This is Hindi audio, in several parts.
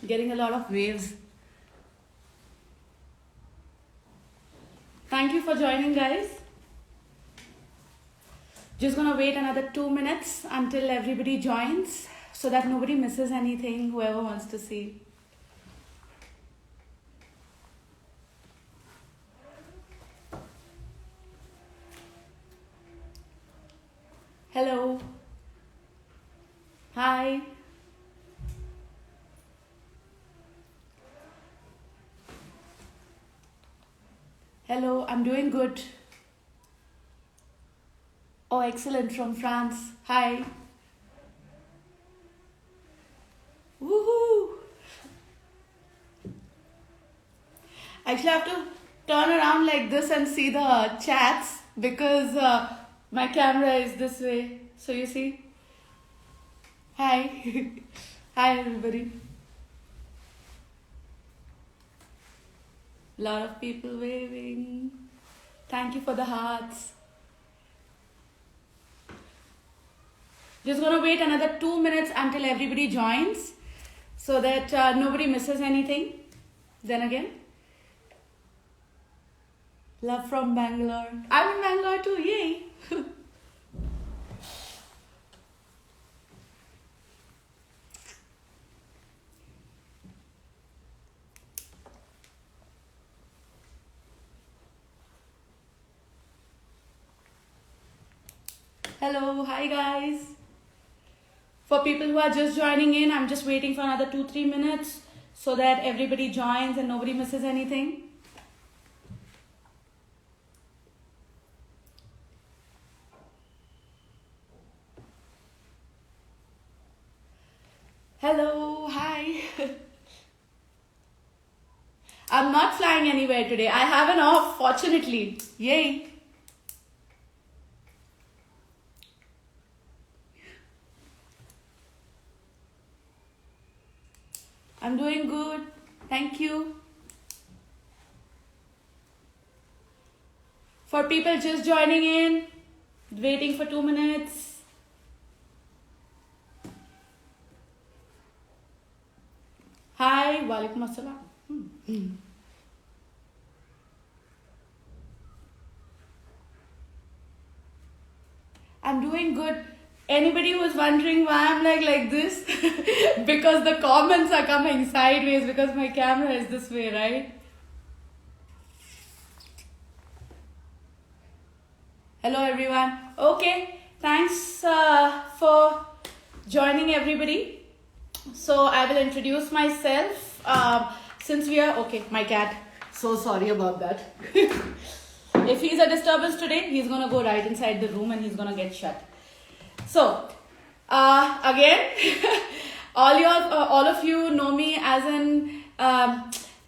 Getting a lot of waves. Thank you for joining, guys. Just gonna wait another 2 minutes until everybody joins so that nobody misses anything, whoever wants to see. Hello. Hi. Hello, I'm doing good. Oh, excellent, from France. Hi. Woohoo! Actually, I have to turn around like this and see the chats because my camera is this way. So you see? Hi. Hi, everybody. Lot of people waving. Thank you for the hearts. Just gonna wait another 2 minutes until everybody joins so that nobody misses anything. Then again, love from Bangalore. I'm in Bangalore too, yay! Hello, hi guys. For people who are just joining in, I'm just waiting for another 2-3 minutes so that everybody joins and nobody misses anything. Hello, hi. I'm not flying anywhere today. I have an off, fortunately. Yay. I'm doing good. Thank you. For people just joining in, waiting for 2 minutes. Hi, walaikum assalam. I'm doing good. Anybody who's wondering why I'm like this? Because the comments are coming sideways because my camera is this way, right? Hello everyone. Okay, thanks for joining everybody. So I will introduce myself. Since we are, okay, my cat. So sorry about that. If he's a disturbance today, he's gonna go right inside the room and he's gonna get shut. So, again, all of you know me as an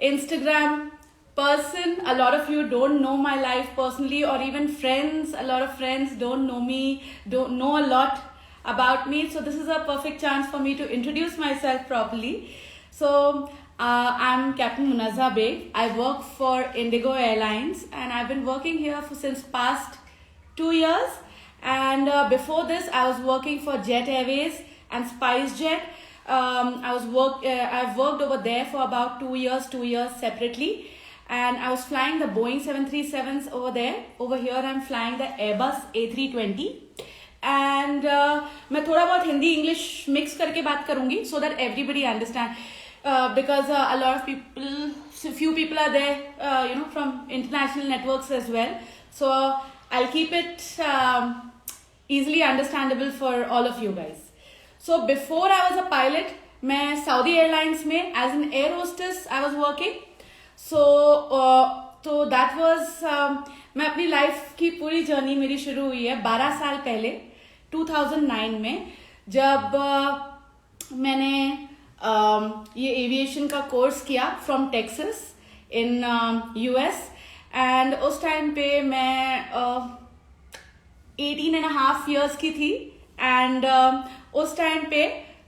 Instagram person. A lot of you don't know my life personally, or even friends. A lot of friends don't know me, don't know a lot about me. So this is a perfect chance for me to introduce myself properly. So, I'm Captain Munazza Beg. I work for Indigo Airlines and I've been working here since past 2 years. And before this, I was working for Jet Airways and SpiceJet. I've worked over there for about 2 years separately. And I was flying the Boeing 737s over there. Over here, I'm flying the Airbus A320. And मैं थोड़ा बहुत हिंदी इंग्लिश मिक्स करके बात करूँगी so that everybody understand. Because a lot of people, few people are there, from international networks as well. So I'll keep it easily understandable for all of you guys. So before I was a pilot, मैं Saudi Airlines में as an air hostess I was working. So that was मैं अपनी लाइफ की पूरी जर्नी मेरी शुरू हुई है 12 साल पहले 2009 में जब मैंने ये एविएशन का कोर्स किया from Texas in US and उस टाइम पे मैं 18.5 years की थी एंड उस टाइम पे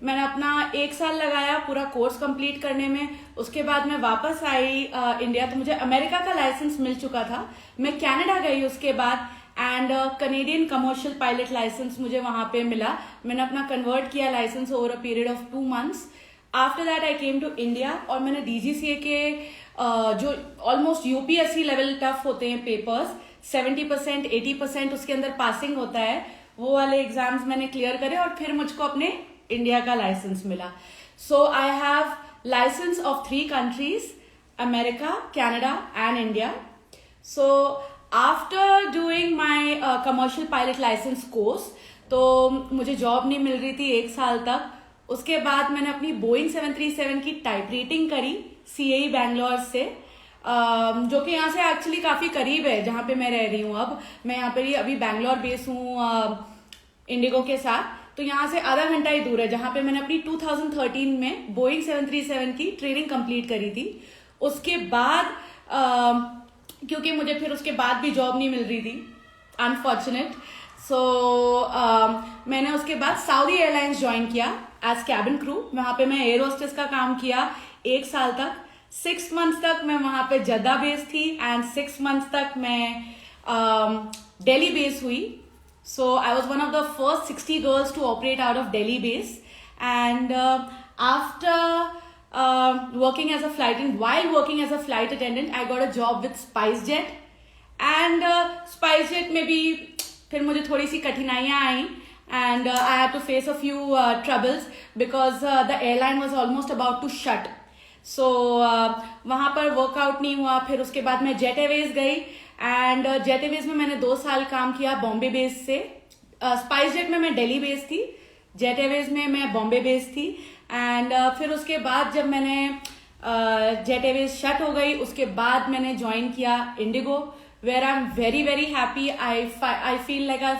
मैंने अपना 1 साल लगाया पूरा कोर्स कंप्लीट करने में. उसके बाद मैं वापस आई इंडिया. तो मुझे अमेरिका का लाइसेंस मिल चुका था. मैं कनाडा गई उसके बाद and Canadian commercial pilot licence मुझे वहां पे मिला. मैंने अपना कन्वर्ट किया licence over a period of 2 months. After that I came to India और मैंने DGCA के जो ऑलमोस्ट UPSC लेवल टफ होते हैं पेपर्स, 70% 80% उसके अंदर पासिंग होता है, वो वाले एग्जाम्स मैंने क्लियर करे और फिर मुझको अपने इंडिया का लाइसेंस मिला. So I have licence of 3 countries, America, Canada and India. So after doing my commercial pilot licence course, तो मुझे जॉब नहीं मिल रही थी 1 साल तक. उसके बाद मैंने अपनी बोइंग 737 की टाइप रेटिंग करी CAE बैंगलोर से, जो कि यहाँ से एक्चुअली काफी करीब है जहाँ पे मैं रह रही हूँ. अब मैं यहाँ पे अभी बैंगलोर बेस हूँ इंडिगो के साथ, तो यहाँ से आधा घंटा ही दूर है, जहाँ पे मैंने अपनी 2013 में बोइंग 737 की ट्रेनिंग कंप्लीट करी थी. उसके बाद क्योंकि मुझे फिर उसके बाद भी जॉब नहीं मिल रही थी, अनफॉर्चुनेट, सो मैंने उसके बाद सऊदी एयरलाइंस ज्वाइन किया एज कैबिन क्रू. वहां पे मैं एयर होस्टेस का काम किया 1 साल तक. 6 months तक मैं वहां पे जद्दा बेस थी एंड 6 months तक मैं दिल्ली बेस हुई. So I was one of the first 60 girls to operate out of Delhi base, and after working as a while working as a flight attendant, I got a job with SpiceJet, and SpiceJet में भी फिर मुझे थोड़ी सी कठिनाइयाँ आई, and I had to face a few troubles because the airline was almost about to shut. So वहाँ पर वर्कआउट नहीं हुआ. फिर उसके बाद मैं जेट एयरवेज गई एंड जेट एयरवेज में मैंने 2 साल काम किया बॉम्बे बेस से. स्पाइस जेट में मैं दिल्ली बेस थी, जेट एयरवेज में मैं बॉम्बे बेस थी. एंड फिर उसके बाद जब मैंने जेट एयरवेज शट हो गई, उसके बाद मैंने ज्वाइन किया IndiGo, where I am very very happy. I feel like I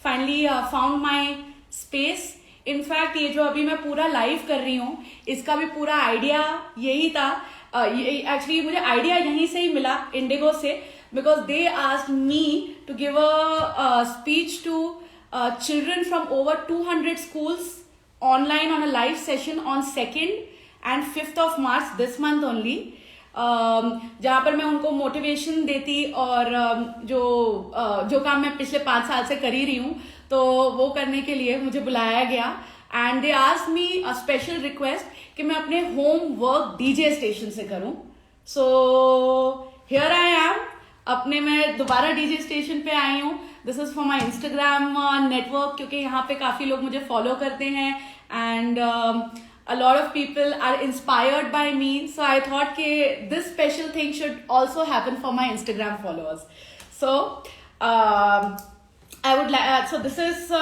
finally found my space. In fact ये जो अभी मैं पूरा लाइव कर रही हूँ, इसका भी पूरा आइडिया यही था. एक्चुअली मुझे आइडिया यहीं से ही मिला, इंडिगो से, because they asked me to give a speech to children from over 200 schools online on a live session on 2nd and 5th of March this month only. जहाँ पर मैं उनको मोटिवेशन देती और जो काम मैं पिछले 5 साल से कर ही रही हूँ, तो वो करने के लिए मुझे बुलाया गया. And they asked me a special request कि मैं अपने होम वर्क DJ स्टेशन से करूं. सो हियर आई एम, अपने मैं दोबारा DJ स्टेशन पे आई हूँ. This is for my Instagram network, क्योंकि यहाँ पे काफी लोग मुझे फॉलो करते हैं and a lot of people are inspired by me, so I thought कि this special thing should also happen for my Instagram followers. So I would like so this is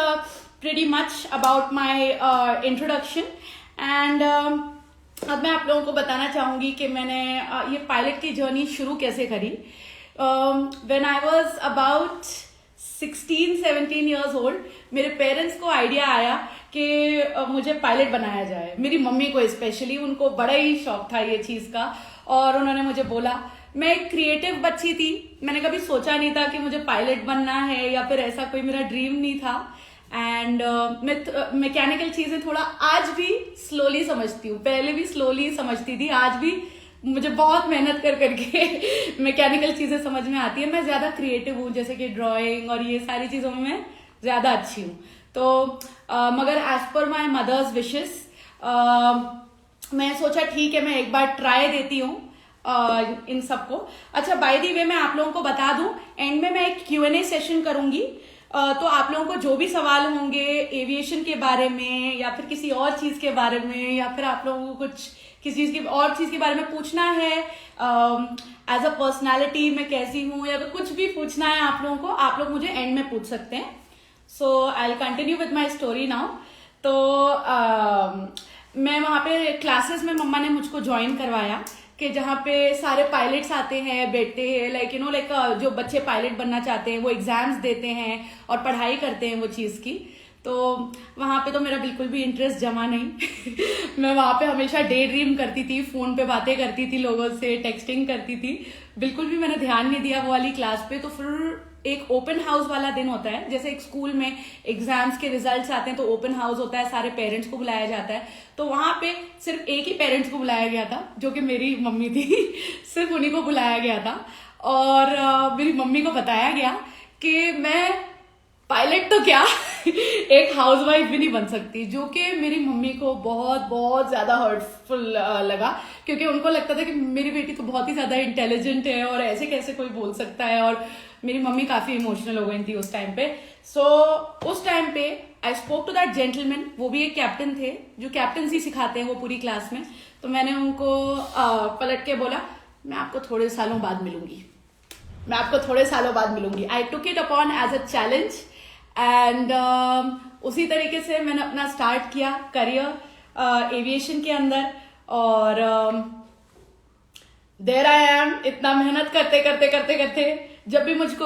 pretty much about my introduction, and अब मैं आप लोगों को बताना चाहूंगी कि मैंने ये पायलट की जर्नी शुरू कैसे करी. When I was about 16-17 years old, मेरे पेरेंट्स को आइडिया आया कि मुझे पायलट बनाया जाए. मेरी मम्मी को स्पेशली, उनको बड़ा ही शौक था ये चीज का, और उन्होंने मुझे बोला. मैं एक क्रिएटिव बच्ची थी, मैंने कभी सोचा नहीं था कि मुझे पायलट बनना है या फिर ऐसा कोई मेरा ड्रीम नहीं था. एंड मैं मैकेनिकल चीजें थोड़ा आज भी स्लोली समझती हूँ, पहले भी स्लोली समझती थी, आज भी मुझे बहुत मेहनत कर करके मैकेनिकल चीजें समझ में आती है. मैं ज्यादा क्रिएटिव हूँ, जैसे कि ड्राइंग और ये सारी चीजों में मैं ज्यादा अच्छी हूँ. तो मगर as per my mother's wishes मैं सोचा ठीक है, मैं एक बार ट्राई देती हूँ इन सबको. अच्छा, बाय द वे मैं आप लोगों को बता दूं, एंड में मैं एक Q&A सेशन करूंगी. तो आप लोगों को जो भी सवाल होंगे एविएशन के बारे में या फिर किसी और चीज के बारे में, या फिर आप लोगों को कुछ किसी चीज की और चीज के बारे में पूछना है, एज अ पर्सनैलिटी मैं कैसी हूँ, या फिर कुछ भी पूछना है आप लोगों को, आप लोग मुझे एंड में पूछ सकते हैं. So I will continue with my story now. तो मैं वहाँ पे क्लासेस में मम्मा ने मुझको ज्वाइन करवाया कि जहाँ पे सारे पायलट्स आते हैं, बैठते हैं, लाइक यू नो लाइक जो बच्चे पायलट बनना चाहते हैं वो एग्जाम्स देते हैं और पढ़ाई करते हैं वो चीज़ की. तो वहाँ पे तो मेरा बिल्कुल भी इंटरेस्ट जमा नहीं. मैं वहाँ पे हमेशा डे ड्रीम करती थी, फोन पे बातें करती थी लोगों से, टेक्सटिंग करती थी. बिल्कुल भी मैंने ध्यान नहीं दिया वो वाली क्लास पे. तो फिर एक ओपन हाउस वाला दिन होता है, जैसे एक स्कूल में एग्जाम्स के रिजल्ट्स आते हैं तो ओपन हाउस होता है, सारे पेरेंट्स को बुलाया जाता है. तो वहां पे सिर्फ एक ही पेरेंट्स को बुलाया गया था, जो कि मेरी मम्मी थी. सिर्फ उन्हीं को बुलाया गया था और मेरी मम्मी को बताया गया कि मैं पायलट तो क्या एक हाउसवाइफ भी नहीं बन सकती, जो कि मेरी मम्मी को बहुत बहुत ज्यादा हर्टफुल लगा, क्योंकि उनको लगता था कि मेरी बेटी तो बहुत ही ज्यादा इंटेलिजेंट है और ऐसे कैसे कोई बोल सकता है, और मेरी मम्मी काफी इमोशनल हो गई थी उस टाइम पे। सो उस टाइम पे I spoke to that gentleman, वो भी एक कैप्टन थे जो कैप्टनसी सिखाते हैं वो पूरी क्लास में। तो मैंने उनको पलट के बोला, मैं आपको थोड़े सालों बाद मिलूंगी, मैं आपको थोड़े सालों बाद मिलूंगी। I took it upon as a challenge and उसी तरीके से मैंने अपना स्टार्ट किया करियर एविएशन के अंदर। और देयर आई एम, इतना मेहनत करते करते करते करते जब भी मुझको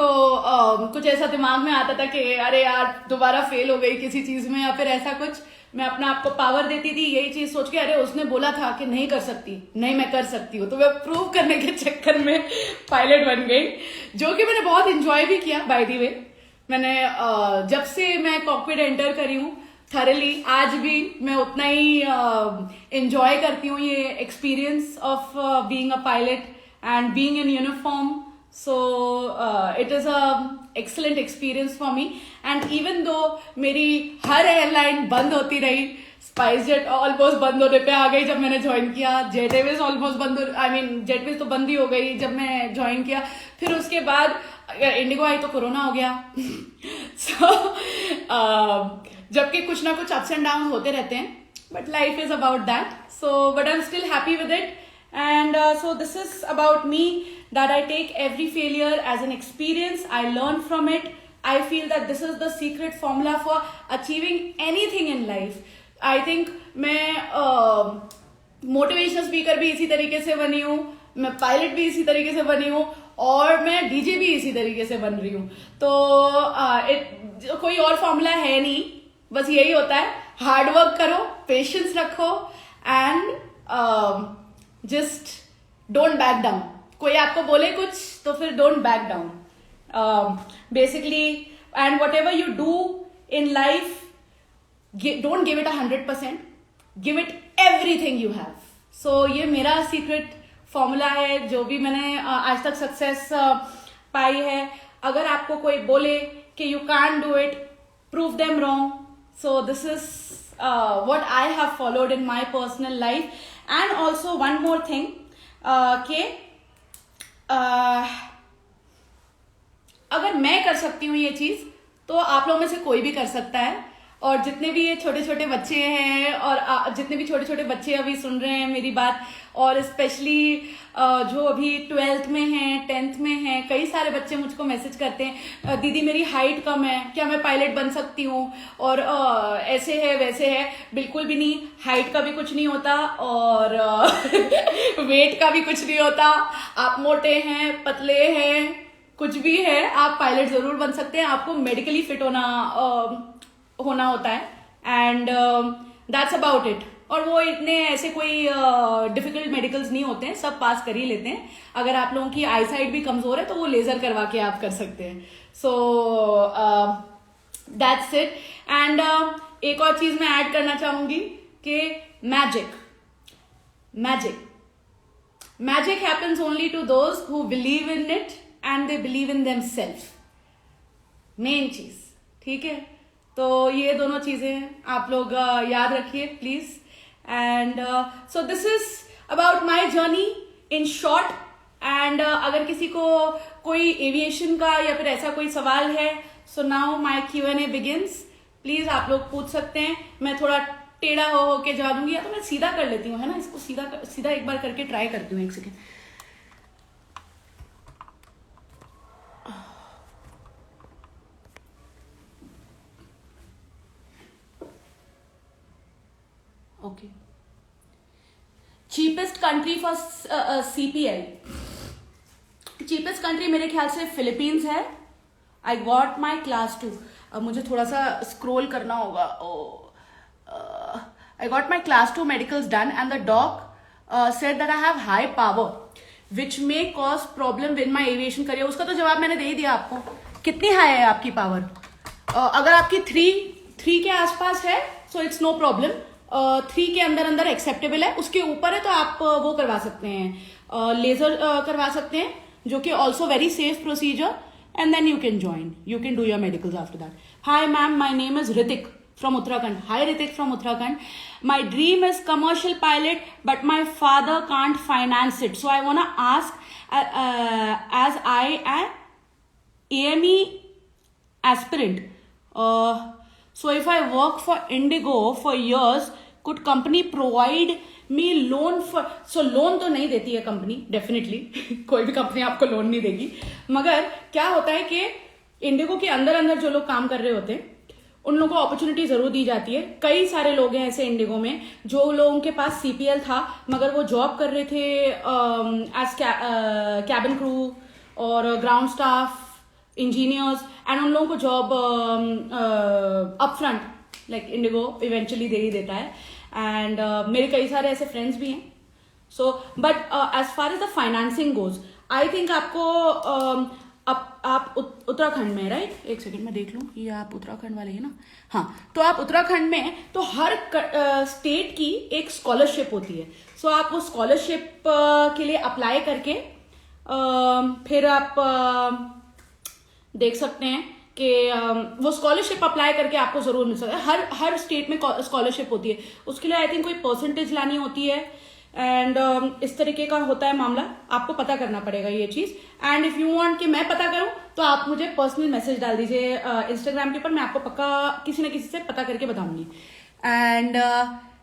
कुछ ऐसा दिमाग में आता था कि अरे यार दोबारा फेल हो गई किसी चीज में या फिर ऐसा कुछ, मैं अपना आपको पावर देती थी यही चीज सोच के, अरे उसने बोला था कि नहीं कर सकती, नहीं मैं कर सकती हूँ। तो मैं प्रूव करने के चक्कर में पायलट बन गई, जो कि मैंने बहुत इंजॉय भी किया। बाय द वे मैंने जब से मैं कॉकपिट एंटर करी हूँ थरली, आज भी मैं उतना ही एंजॉय करती हूँ ये experience of being a pilot and being in uniform. So it is a excellent experience for me, and even though मेरी हर एयरलाइन बंद होती रही, स्पाइस जेट ऑलमोस्ट बंद होने पे आ गई जब मैंने ज्वाइन किया, जेट एयरवेज ऑलमोस्ट बंद, आई मीन जेट एयरवेज तो बंद ही हो गई जब मैं ज्वाइन किया, फिर उसके बाद इंडिगो आई तो कोरोना हो गया। So जबकि कुछ ना कुछ अप्स एंड डाउन होते रहते हैं, but life is about that, so but I am still happy with it. And so this is about me, that I take every failure as an experience, I learn from it. I feel that this is the secret formula for achieving anything in life. I think मैं मोटिवेशनल स्पीकर भी इसी तरीके से बनी हूँ, मैं पायलट भी इसी तरीके से बनी हूँ, और मैं डीजे भी इसी तरीके से बन रही हूँ। तो कोई और फॉर्मूला है नहीं, बस यही होता है, हार्ड वर्क करो, पेशेंस रखो and just don't back down. कोई आपको बोले कुछ तो फिर don't back down basically, and whatever you do in life don't give it 100%, give it everything you have. So ये मेरा सीक्रेट फॉर्मूला है, जो भी मैंने आज तक सक्सेस पाई है। अगर आपको कोई बोले कि you can do it, prove them wrong. So this is what I have followed in my personal life. And also one more thing, अगर मैं कर सकती हूँ ये चीज, तो आप लोगों में से कोई भी कर सकता है। और जितने भी ये छोटे छोटे बच्चे हैं, और जितने भी छोटे छोटे बच्चे अभी सुन रहे हैं मेरी बात, और स्पेशली जो अभी 12th में हैं, 10th में हैं, कई सारे बच्चे मुझको मैसेज करते हैं, दीदी मेरी हाइट कम है, क्या मैं पायलट बन सकती हूँ, और ऐसे है वैसे है। बिल्कुल भी नहीं, हाइट का भी कुछ नहीं होता और वेट का भी कुछ नहीं होता। आप मोटे हैं, पतले हैं, कुछ भी है, आप पायलट जरूर बन सकते हैं। आपको मेडिकली फिट होना होता है, एंड दैट्स अबाउट इट। और वो इतने ऐसे कोई डिफिकल्ट मेडिकल्स नहीं होते हैं, सब पास कर ही लेते हैं। अगर आप लोगों की आई साइट भी कमजोर है तो वो लेजर करवा के आप कर सकते हैं। So that's it. एंड एक और चीज मैं ऐड करना चाहूंगी कि magic happens only to those who believe in it and they believe in themselves, main चीज, ठीक है। तो ये दोनों चीजें आप लोग याद रखिए please. And so this is about my journey in short. And अगर किसी को कोई एविएशन का या फिर ऐसा कोई सवाल है, so now my Q&A begins. Please आप लोग पूछ सकते हैं। मैं थोड़ा टेढ़ा हो के जवाब दूंगी, या तो मैं सीधा कर लेती हूँ, है ना, इसको सीधा एक बार करके ट्राई करती हूँ। एक second. Okay, cheapest country for CPL, cheapest country मेरे ख्याल से फिलीपींस है। आई गॉट माई क्लास 2, अब मुझे थोड़ा सा स्क्रोल करना होगा। I got my class 2 medicals done and the doc said that I have high power which may cause problem in my aviation career. उसका तो जवाब मैंने दे ही दिया आपको। कितनी हाई है आपकी पावर? अगर आपकी 3 के आसपास है सो इट्स नो प्रॉब्लम, 3 के अंदर एक्सेप्टेबल है। उसके ऊपर है तो आप वो करवा सकते हैं, लेजर करवा सकते हैं, जो कि also very safe procedure. and then you can join. You can do your medicals after that. Hi ma'am, my name is Ritik from Uttarakhand. Hi Ritik from Uttarakhand. My dream is commercial pilot, but my father can't finance it. So I want to ask, as I am AME aspirant, so if I work for Indigo for years, could company provide me loan for? So loan तो नहीं देती है कंपनी, डेफिनेटली कोई भी कंपनी आपको लोन नहीं देगी, मगर क्या होता है कि इंडिगो के अंदर अंदर जो लोग काम कर रहे होते हैं उन लोगों को अपॉर्चुनिटी जरूर दी जाती है. कई सारे लोग हैं ऐसे इंडिगो में जो लोगों के पास CPL था मगर वो जॉब कर रहे थे एज कैबिन क्रू और ग्राउंड स्टाफ इंजीनियर्स, एंड उन लोगों को job upfront like IndiGo eventually दे ही देता है. एंड मेरे कई सारे ऐसे फ्रेंड्स भी हैं. So but as far as the financing goes, I think आपको आप उत्तराखंड में, राइट? एक सेकंड में देख लूं, ये आप उत्तराखंड वाले हैं ना? हाँ, तो आप उत्तराखंड में, तो हर स्टेट की एक स्कॉलरशिप होती है. सो आप वो स्कॉलरशिप के लिए अप्लाई करके फिर आप देख सकते हैं कि वो स्कॉलरशिप अप्लाई करके आपको जरूर मिल सकता है. हर स्टेट में स्कॉलरशिप होती है, उसके लिए आई थिंक कोई परसेंटेज लानी होती है, एंड इस तरीके का होता है मामला. आपको पता करना पड़ेगा ये चीज. एंड इफ यू वांट कि मैं पता करूं तो आप मुझे पर्सनल मैसेज डाल दीजिए इंस्टाग्राम के ऊपर, मैं आपको पक्का किसी ना किसी से पता करके बताऊंगी. एंड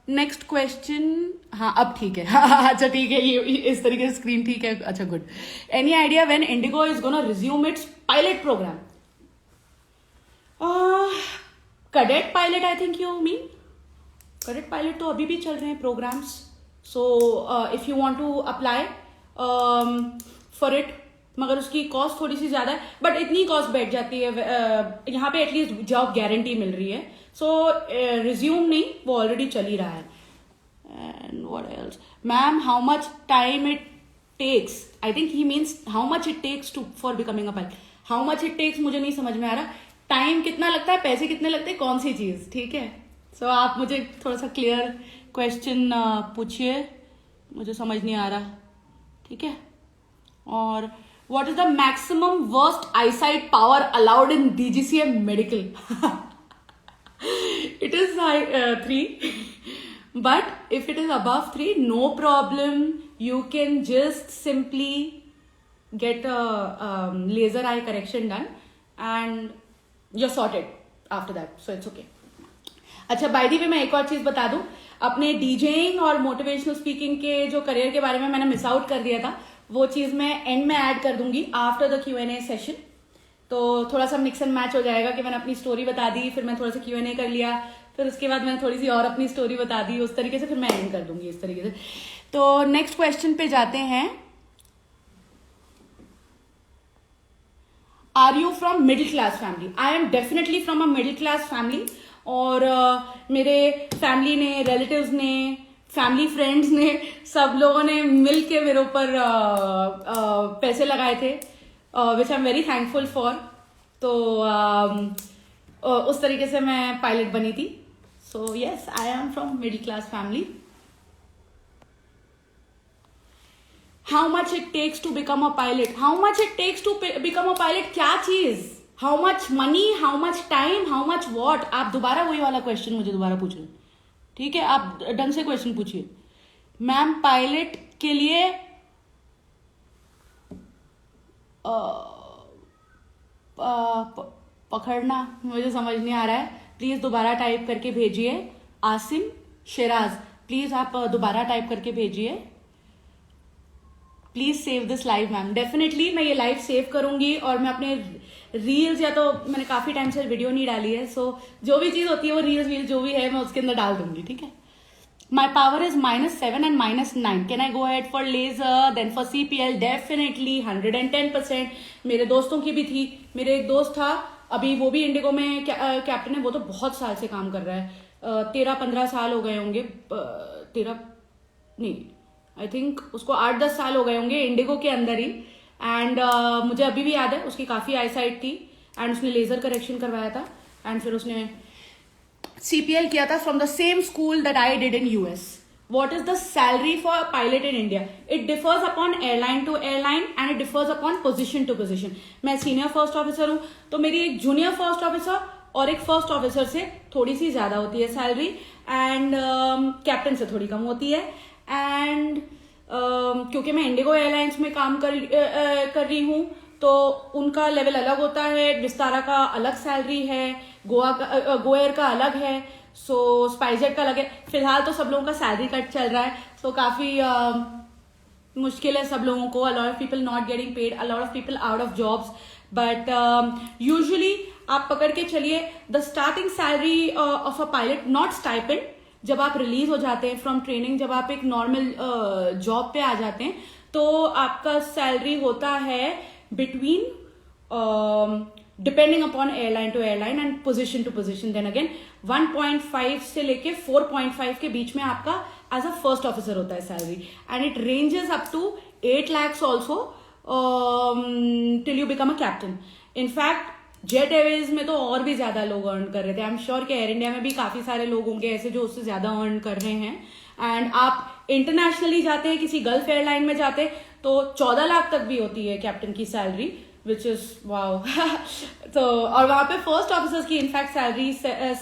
नेक्स्ट क्वेश्चन, हाँ अब ठीक है. अच्छा ठीक है, ये इस तरीके से स्क्रीन ठीक है. अच्छा good. Any idea when IndiGo is gonna resume its pilot programme? Cadet pilot I think you mean. Cadet pilot तो अभी भी चल रहे हैं programmes. So if you want to apply for it, मगर उसकी कॉस्ट थोड़ी सी ज्यादा है, बट इतनी कॉस्ट बैठ जाती है. यहाँ पे एटलीस्ट जॉब गारंटी मिल रही है. सो रिज्यूम नहीं, वो ऑलरेडी चल ही रहा है. And what else? Ma'am how much time it takes? I think he means how much it takes to for becoming a pilot. How much it takes मुझे नहीं समझ में आ रहा. टाइम कितना लगता है, पैसे कितने लगते हैं, कौन सी चीज? ठीक है. सो आप मुझे थोड़ा सा क्लियर क्वेश्चन पूछिए, मुझे समझ नहीं आ रहा. ठीक है. और what is the maximum worst eyesight power allowed in DGCA medical? It is 3, but if it is above 3, no problem. You can just simply get a laser eye correction done and you're sorted after that. So it's okay. अच्छा, बाय द वे मैं एक और चीज बता दूं, अपने डीजेइंग और मोटिवेशनल स्पीकिंग के जो करियर के बारे में मैंने मिस आउट कर दिया था, वो चीज मैं एंड में ऐड कर दूंगी आफ्टर द Q&A सेशन. तो थोड़ा सा मिक्स एंड मैच हो जाएगा कि मैंने अपनी स्टोरी बता दी, फिर मैं थोड़ा सा Q&A कर लिया, फिर उसके बाद मैंने थोड़ी सी और अपनी स्टोरी बता दी, उस तरीके से फिर मैं एंड कर दूंगी इस तरीके से. तो नेक्स्ट क्वेश्चन पे जाते हैं. Are you from middle class family? I am definitely from a middle class family. और मेरे फैमिली ने, रिलेटिव्स ने, फैमिली फ्रेंड्स ने, सब लोगों ने मिल के मेरे ऊपर पैसे लगाए थे, which I am very thankful for. तो उस तरीके से मैं पायलट बनी थी. So yes, I am from middle class family. How much it takes to become a pilot? How much it takes to become a pilot? क्या चीज? How much money, how much time, how much what? आप दोबारा वही वाला क्वेश्चन मुझे दोबारा पूछ रहे. ठीक है, आप ढंग से क्वेश्चन पूछिए. मैम पायलट के लिए पकड़ना मुझे समझ नहीं आ रहा है. प्लीज दोबारा टाइप करके भेजिए. आसिम शिराज, प्लीज आप दोबारा टाइप करके भेजिए. Please save this live ma'am. Definitely मैं ये लाइव सेव करूंगी और मैं अपने रील्स, या तो मैंने काफी टाइम से वीडियो नहीं डाली है, सो जो भी चीज होती है वो रील्स जो भी है मैं उसके अंदर डाल दूंगी. ठीक है. My power is -7 and -9. Can I go ahead for laser then for CPL? Definitely 110%. मेरे दोस्तों की भी थी. मेरे एक दोस्त था, अभी वो भी इंडिगो में कैप्टन है. वो तो बहुत साल से काम कर रहा है, 13-15 साल हो गए होंगे. 13 नहीं, आई थिंक उसको 8-10 साल हो गए होंगे इंडिगो के अंदर ही. एंड मुझे अभी भी याद है उसकी काफी आईसाइट थी, एंड उसने लेजर करेक्शन करवाया था, एंड फिर उसने CPL किया था from the same school that I did in US. what is the salary for a pilot in India? It differs upon airline to airline and it differs upon position to position. मैं सीनियर फर्स्ट ऑफिसर हूँ, तो मेरी एक जूनियर फर्स्ट ऑफिसर और एक फर्स्ट ऑफिसर से थोड़ी सी ज्यादा होती है सैलरी, एंड कैप्टन से थोड़ी कम होती है. एंड क्योंकि मैं इंडिगो एयरलाइंस में काम कर रही हूँ, तो उनका लेवल अलग होता है. विस्तारा का अलग सैलरी है, गोएयर का अलग है, सो स्पाइसजेट का अलग है. फिलहाल तो सब लोगों का सैलरी कट चल रहा है, तो काफी मुश्किल है सब लोगों को. A lot of people not getting paid, a lot of people out of jobs. But usually आप पकड़ के चलिए, the starting salary of a pilot, not stipend, जब आप रिलीज हो जाते हैं फ्रॉम ट्रेनिंग, जब आप एक नॉर्मल जॉब पे आ जाते हैं, तो आपका सैलरी होता है between, depending upon airline to airline and position to position, then again 1.5 से लेके 4.5 के बीच में आपका एज अ फर्स्ट ऑफिसर होता है salary. And it ranges up to 8 lakhs also till you become a captain. In fact Jet Airways में तो और भी ज्यादा लोग अर्न कर रहे थे. आई एम श्योर कि एयर इंडिया में भी काफी सारे लोग होंगे ऐसे जो उससे ज्यादा अर्न कर रहे हैं. एंड आप इंटरनेशनली जाते हैं, किसी गल्फ एयरलाइन में जाते हैं, तो 14 लाख तक भी होती है कैप्टन की सैलरी, विच इज वाओ. तो और वहां पे फर्स्ट ऑफिसर्स की in fact salary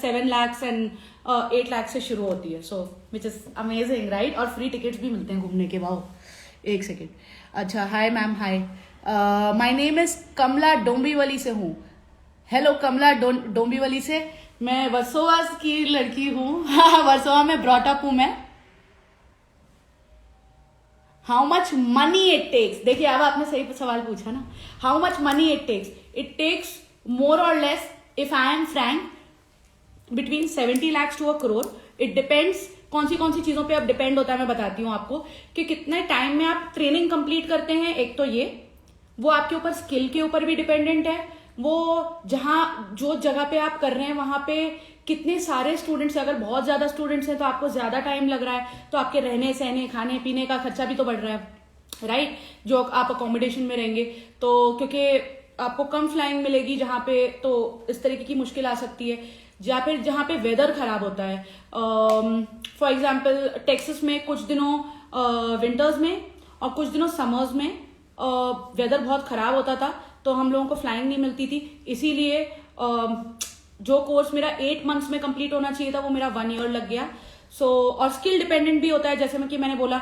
7 lakhs and 8 lakhs से शुरू होती है. So which is amazing, right? और फ्री टिकट्स भी मिलते हैं घूमने के. वाओ, एक सेकेंड. अच्छा, hi ma'am, hi. My name is Kamala, Dombivli से हूँ. हेलो कमला, डोंबिवली से. मैं वर्सोवा की लड़की हूँ. वर्सोवा में ब्रॉटअप हूँ मैं. How much money it takes, देखिए अब आपने सही सवाल पूछा ना. How much money it takes? It takes more और less, if I am frank, between 70 lakhs to 1 crore. It depends कौन सी चीजों पे अब डिपेंड होता है. मैं बताती हूँ आपको कि कितने टाइम में आप ट्रेनिंग कंप्लीट करते हैं. एक तो ये, वो आपके ऊपर स्किल के ऊपर भी डिपेंडेंट है. वो जो जगह पे आप कर रहे हैं वहां पे कितने सारे स्टूडेंट्स हैं. अगर बहुत ज्यादा स्टूडेंट्स हैं तो आपको ज्यादा टाइम लग रहा है, तो आपके रहने सहने खाने पीने का खर्चा भी तो बढ़ रहा है, राइट? जो आप अकोमोडेशन में रहेंगे, तो क्योंकि आपको कम फ्लाइंग मिलेगी जहां पे, तो इस तरीके की मुश्किल आ सकती है. या फिर जहां पे वेदर खराब होता है, फॉर एग्जाम्पल टेक्सास में कुछ दिनों विंटर्स में और कुछ दिनों समर्स में वेदर बहुत खराब होता था, तो हम लोगों को फ्लाइंग नहीं मिलती थी. इसीलिए जो कोर्स मेरा 8 months में कंप्लीट होना चाहिए था, वो मेरा 1 year लग गया. सो और स्किल डिपेंडेंट भी होता है. जैसे कि मैंने बोला,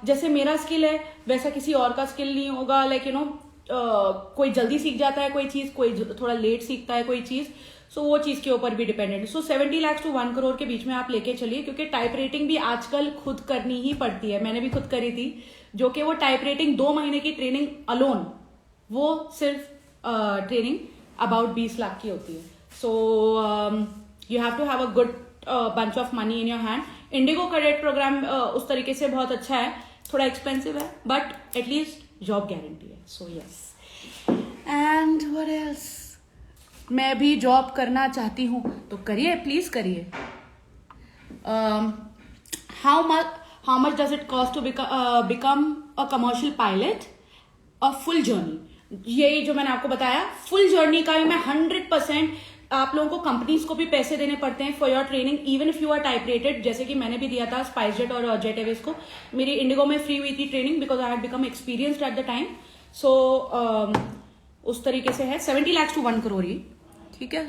जैसे मेरा स्किल है वैसा किसी और का स्किल नहीं होगा. लाइक यू नो, कोई जल्दी सीख जाता है कोई चीज, कोई थोड़ा लेट सीखता है कोई चीज. सो वो चीज के ऊपर भी dependent. So 70 lakhs to 1 crore के बीच में आप लेके चलिए, क्योंकि टाइप रेटिंग भी आजकल खुद करनी ही पड़ती है. मैंने भी खुद करी थी, जो कि वो टाइप रेटिंग 2 महीने की ट्रेनिंग अलोन, वो सिर्फ ट्रेनिंग अबाउट 20 लाख की होती है. So you have to have a good bunch of money in your hand. IndiGo cadet programme उस तरीके से बहुत अच्छा है, थोड़ा एक्सपेंसिव है, बट एटलीस्ट जॉब गारंटी है. So yes. And what else? मैं भी जॉब करना चाहती हूँ, तो करिए, प्लीज करिए. How much does it cost to become a commercial pilot? A full journey, ये जो मैंने आपको बताया, फुल जर्नी का भी मैं 100%. आप लोगों को कंपनीज को भी पैसे देने पड़ते हैं for your training, even if you are type rated, जैसे कि मैंने भी दिया था स्पाइसजेट और जेट एयरवेज को. मेरी इंडिगो में फ्री हुई थी training, because I had become experienced at the time. So उस तरीके से है. 70 lakhs to 1 crore ही, ठीक है.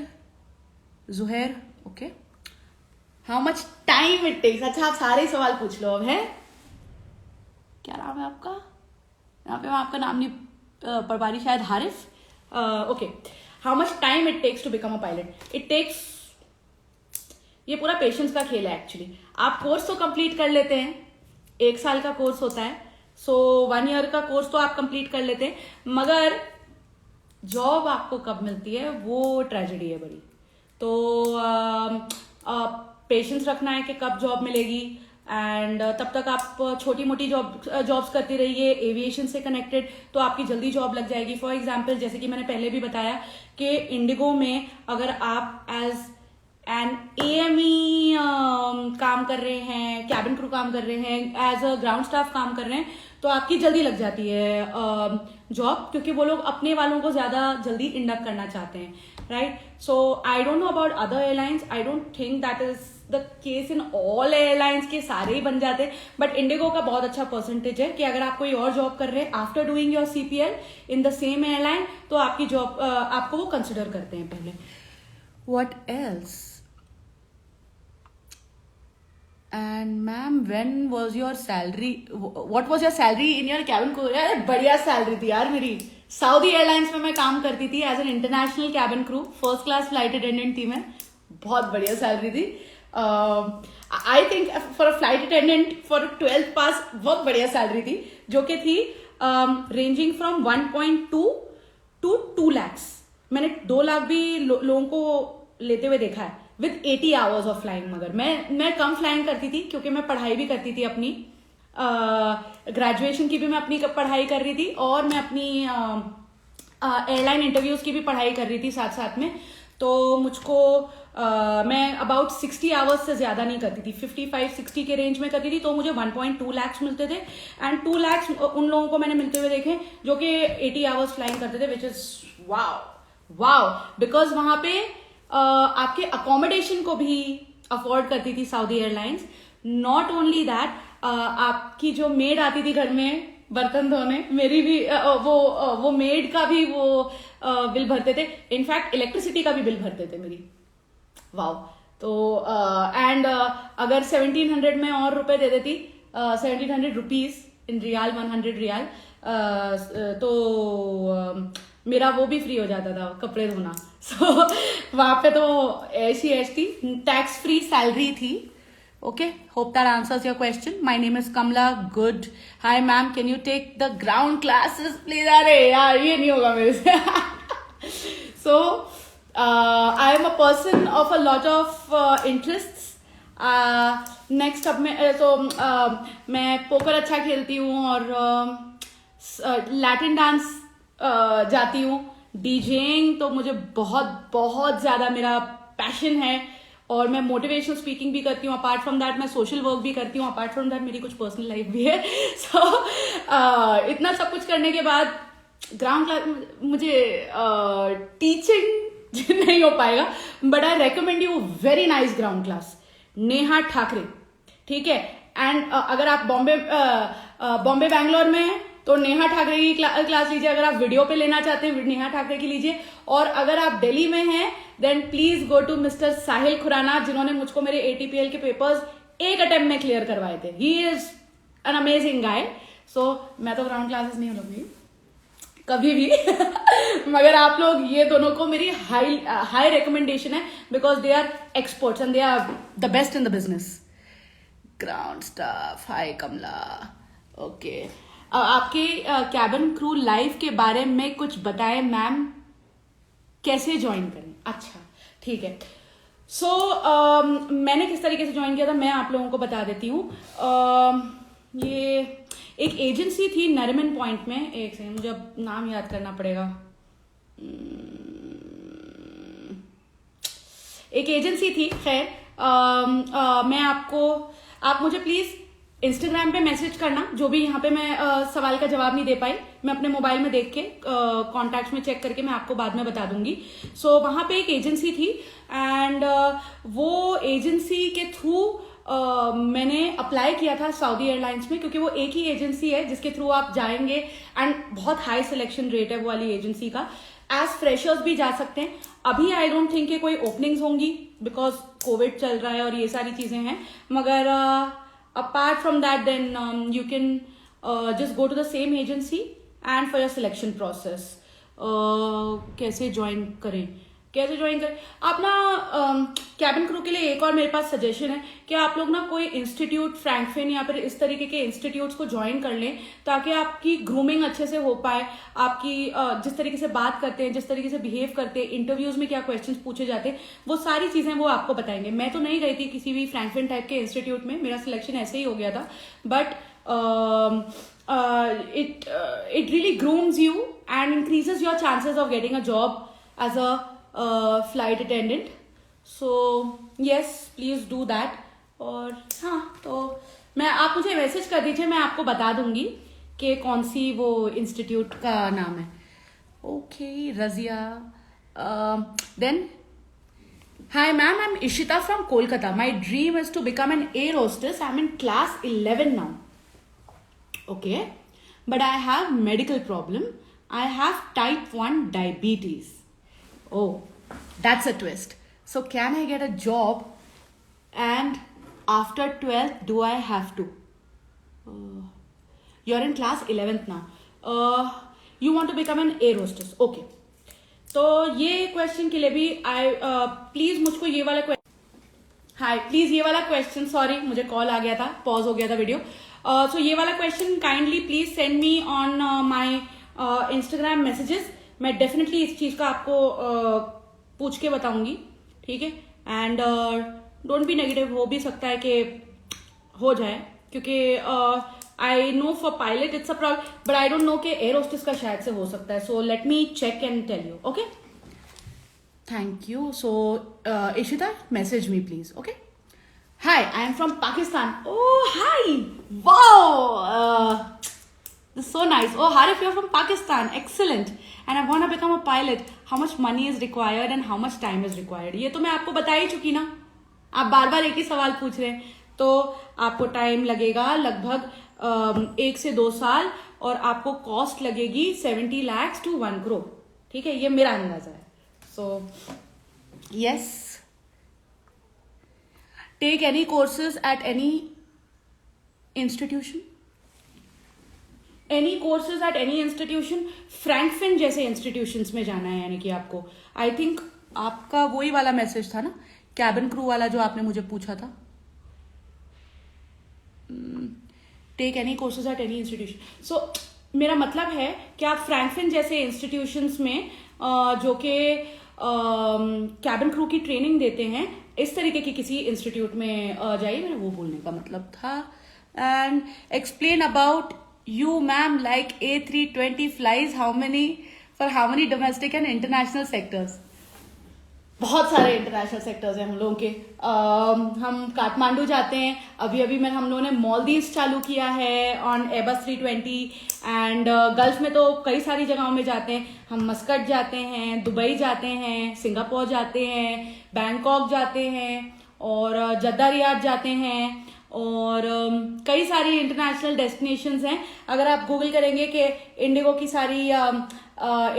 Zuhair, okay. How much time it takes? अच्छा, आप सारे सवाल पूछ लो अब. है क्या नाम है आपका? यहाँ पे मैं आपका नाम नहीं पढ़ पा रही, शायद Harif. Okay. How much time it takes to become a pilot? It takes, ये पूरा पेशेंस का खेल है एक्चुअली. आप कोर्स तो कंप्लीट कर लेते हैं, 1 साल का कोर्स होता है, सो 1 year का कोर्स तो आप कंप्लीट कर लेते हैं, मगर जॉब आपको कब मिलती है वो ट्रेजेडी है बड़ी. तो पेशेंस रखना है कि कब जॉब मिलेगी. एंड तब तक आप छोटी मोटी जॉब्स करती रहिए एविएशन से कनेक्टेड, तो आपकी जल्दी जॉब लग जाएगी. फॉर एग्जांपल, जैसे कि मैंने पहले भी बताया कि इंडिगो में अगर आप एज एन AME काम कर रहे हैं, कैबिन क्रू काम कर रहे हैं, एज अ ग्राउंड स्टाफ काम कर रहे हैं, तो आपकी जल्दी लग जाती है जॉब, क्योंकि वो लोग अपने वालों को ज्यादा जल्दी इंडक्ट करना चाहते हैं, right? So I don't know about other airlines. I don't think the case in all airlines के सारे ही बन जाते हैं, बट इंडिगो का बहुत अच्छा परसेंटेज है कि अगर आप कोई और जॉब कर रहे हैं after doing your CPL in the same airline, तो आपकी जॉब आपको वो कंसिडर करते हैं पहले. What else? And ma'am when was your salary, what was your salary in your cabin crew? यार बढ़िया सैलरी थी यार मेरी. सऊदी एयरलाइंस में मैं काम करती थी as an international cabin crew, first class flight attendant थी मैं. बहुत बढ़िया सैलरी थी. I think for a flight attendant for 12th pass बहुत बढ़िया सैलरी थी, जो कि थी रेंजिंग फ्रॉम 1.2 to 2 lakhs. मैंने 2 लाख भी लोगों को लेते हुए देखा है विद 80 hours ऑफ फ्लाइंग. मगर मैं कम फ्लाइंग करती थी क्योंकि मैं पढ़ाई भी करती थी अपनी. ग्रेजुएशन की भी मैं अपनी पढ़ाई कर रही थी और मैं अपनी एयरलाइन इंटरव्यूज की भी पढ़ाई कर रही थी साथ साथ में. तो मुझको मैं अबाउट 60 आवर्स से ज़्यादा नहीं करती थी, 55-60 के रेंज में करती थी, तो मुझे 1.2 lakhs मिलते थे. एंड 2 lakhs उन लोगों को मैंने मिलते हुए देखे जो कि 80 आवर्स फ्लाइंग करते थे, विच इज वाओ. बिकॉज वहां पे आपके अकोमोडेशन को भी अफोर्ड करती थी Saudi airlines. Not only that, आपकी जो मेड आती थी घर में बर्तन धोने, मेरी भी वो मेड का भी वो बिल भरते थे. इनफैक्ट इलेक्ट्रिसिटी का भी बिल भरते थे मेरी. वाओ. तो एंड अगर 1700 में और रुपए दे देती, 1700 रुपीज इन रियाल, 100 रियाल, तो मेरा वो भी फ्री हो जाता था, कपड़े धोना. सो वहां पे तो ऐसी थी, टैक्स फ्री सैलरी थी. Okay, hope that answers your question. My name is Kamla. Good. Hi ma'am, can you take the ground classes please? अरे यार ये नहीं होगा मेरे से. So I am a person of a lot of interests. Next अब मैं पोकर अच्छा खेलती हूँ और लैटिन डांस जाती हूँ. डीजेइंग तो मुझे बहुत बहुत ज्यादा मेरा पैशन है, और मैं मोटिवेशनल स्पीकिंग भी करती हूँ. अपार्ट फ्रॉम दैट मैं सोशल वर्क भी करती हूँ. अपार्ट फ्रॉम दैट मेरी कुछ पर्सनल लाइफ भी है. सो इतना सब कुछ करने के बाद ग्राउंड क्लास मुझे टीचिंग नहीं हो पाएगा, but I recommend you very nice ground class, Neha Thackeray. ठीक है. एंड अगर आप बॉम्बे बैंगलोर में हैं तो नेहा ठाकरे की क्लास लीजिए. अगर आप वीडियो पे लेना चाहते हैं नेहा ठाकरे की लीजिए. और अगर आप दिल्ली में हैं then please go to mister Sahil Khurana, जिन्होंने मुझको मेरे ATPL के पेपर्स एक अटेम्प्ट में क्लियर करवाए थे. He is an amazing guy. So मैं तो ग्राउंड क्लासेस नहीं लूंगी कभी भी. मगर आप लोग ये दोनों को मेरी हाई रिकमेंडेशन है, because they are experts and they are the best in the business. Ground staff. Hi Kamala. Okay. आपके कैबिन क्रू लाइफ के बारे में कुछ बताएं मैम, कैसे ज्वाइन करें? अच्छा ठीक है. सो मैंने किस तरीके से ज्वाइन किया था मैं आप लोगों को बता देती हूँ. ये एक एजेंसी थी नरिमन पॉइंट में. एक सेकंड, मुझे अब नाम याद करना पड़ेगा. एक एजेंसी थी. खैर मैं आप मुझे प्लीज इंस्टाग्राम पे मैसेज करना, जो भी यहाँ पे मैं सवाल का जवाब नहीं दे पाई, मैं अपने मोबाइल में देख के कॉन्टैक्ट्स में चेक करके मैं आपको बाद में बता दूंगी. सो वहाँ पे एक एजेंसी थी एंड वो एजेंसी के थ्रू मैंने अप्लाई किया था सऊदी एयरलाइंस में, क्योंकि वो एक ही एजेंसी है जिसके थ्रू आप जाएंगे एंड बहुत हाई सिलेक्शन रेट है वो वाली एजेंसी का. एज फ्रेशर्स भी जा सकते हैं. अभी आई डोंट थिंक कि कोई ओपनिंग्स होंगी बिकॉज कोविड चल रहा है और ये सारी चीजें हैं. मगर apart from that then you can just go to the same agency and for your selection process. कैसे ज्वाइन करें आप ना कैबिन क्रू के लिए एक और मेरे पास सजेशन है कि आप लोग ना कोई इंस्टीट्यूट, फ्रैंकफिन या फिर इस तरीके के इंस्टीट्यूट्स को ज्वाइन कर लें, ताकि आपकी ग्रूमिंग अच्छे से हो पाए. आपकी जिस तरीके से बात करते हैं, जिस तरीके से बिहेव करते हैं, इंटरव्यूज में क्या क्वेश्चंस पूछे जाते हैं, वो सारी चीजें वो आपको बताएंगे. मैं तो नहीं गई थी किसी भी फ्रैंकफिन टाइप के इंस्टीट्यूट में, मेरा सिलेक्शन ऐसे ही हो गया था. But it really grooms you and increases your chances of getting a job as a flight attendant. So yes, please do that. और हाँ, तो आप मुझे मैसेज कर दीजिए, मैं आपको बता दूंगी कि कौन सी वो इंस्टीट्यूट का नाम है. Okay Razia. Then Hi ma'am, I'm Ishita from Kolkata. My dream is to become an air hostess. I'm in class 11 now. Okay, but I have medical problem. I have type 1 diabetes. Oh, that's a twist. So can I get a job, and after 12th do I have to? You're in class 11th now. You want to become an air hostess. Okay. तो ये क्वेश्चन के लिए भी प्लीज मुझको ये वाला क्वेश्चन सॉरी मुझे कॉल आ गया था, पॉज हो गया था वीडियो. सो ये वाला question kindly please send me on my Instagram messages. मैं डेफिनेटली इस चीज का आपको पूछ के बताऊंगी, ठीक है. एंड डोंट बी नेगेटिव, हो भी सकता है कि हो जाए, क्योंकि I know for pilot it's a problem, but I don't know कि एयर होस्टेस का शायद से हो सकता है. So let me check and tell you. Okay, thank you. So Ishita, message me please. Okay. Hi, I am from Pakistan. Oh hi, wow, this is so nice. Oh, Harif, you're from Pakistan. Excellent. And I want to become a pilot. How much money is required and how much time is required? ये तो मैं आपको बता ही चुकी ना. आप बार बार एक ही सवाल पूछ रहे हैं. तो आपको टाइम लगेगा लगभग 1 से 2 साल, और आपको कॉस्ट लगेगी 70 lakhs to 1 crore. ठीक है, ये मेरा अंदाजा है. So yes, take any courses at any institution. Any courses at any institution. Frankfinn जैसे इंस्टीट्यूशंस में जाना है, यानी कि आपको, आई थिंक आपका वही वाला मैसेज था ना, कैबिन क्रू वाला, जो आपने मुझे पूछा था. Take any courses at any institution. So मेरा मतलब है कि आप फ्रैंकफिन जैसे इंस्टीट्यूशंस में जो कि कैबिन क्रू की ट्रेनिंग देते हैं, इस तरीके की किसी इंस्टीट्यूट में जाइए. मेरा वो बोलने का मतलब था. And explain about you ma'am, like A320 flies how many domestic and international sectors? बहुत सारे इंटरनेशनल सेक्टर्स हैं हम लोगों के. हम काठमांडू जाते हैं, अभी हम लोगों ने मालदीव्स चालू किया है ऑन एयरबस 320. एंड गल्फ में तो कई सारी जगहों में जाते हैं. हम मस्कट जाते हैं, दुबई जाते हैं, सिंगापुर जाते हैं, बैंकॉक जाते हैं, और जद्दा रियाद जाते हैं, और कई सारी इंटरनेशनल डेस्टिनेशंस हैं. अगर आप गूगल करेंगे कि इंडिगो की सारी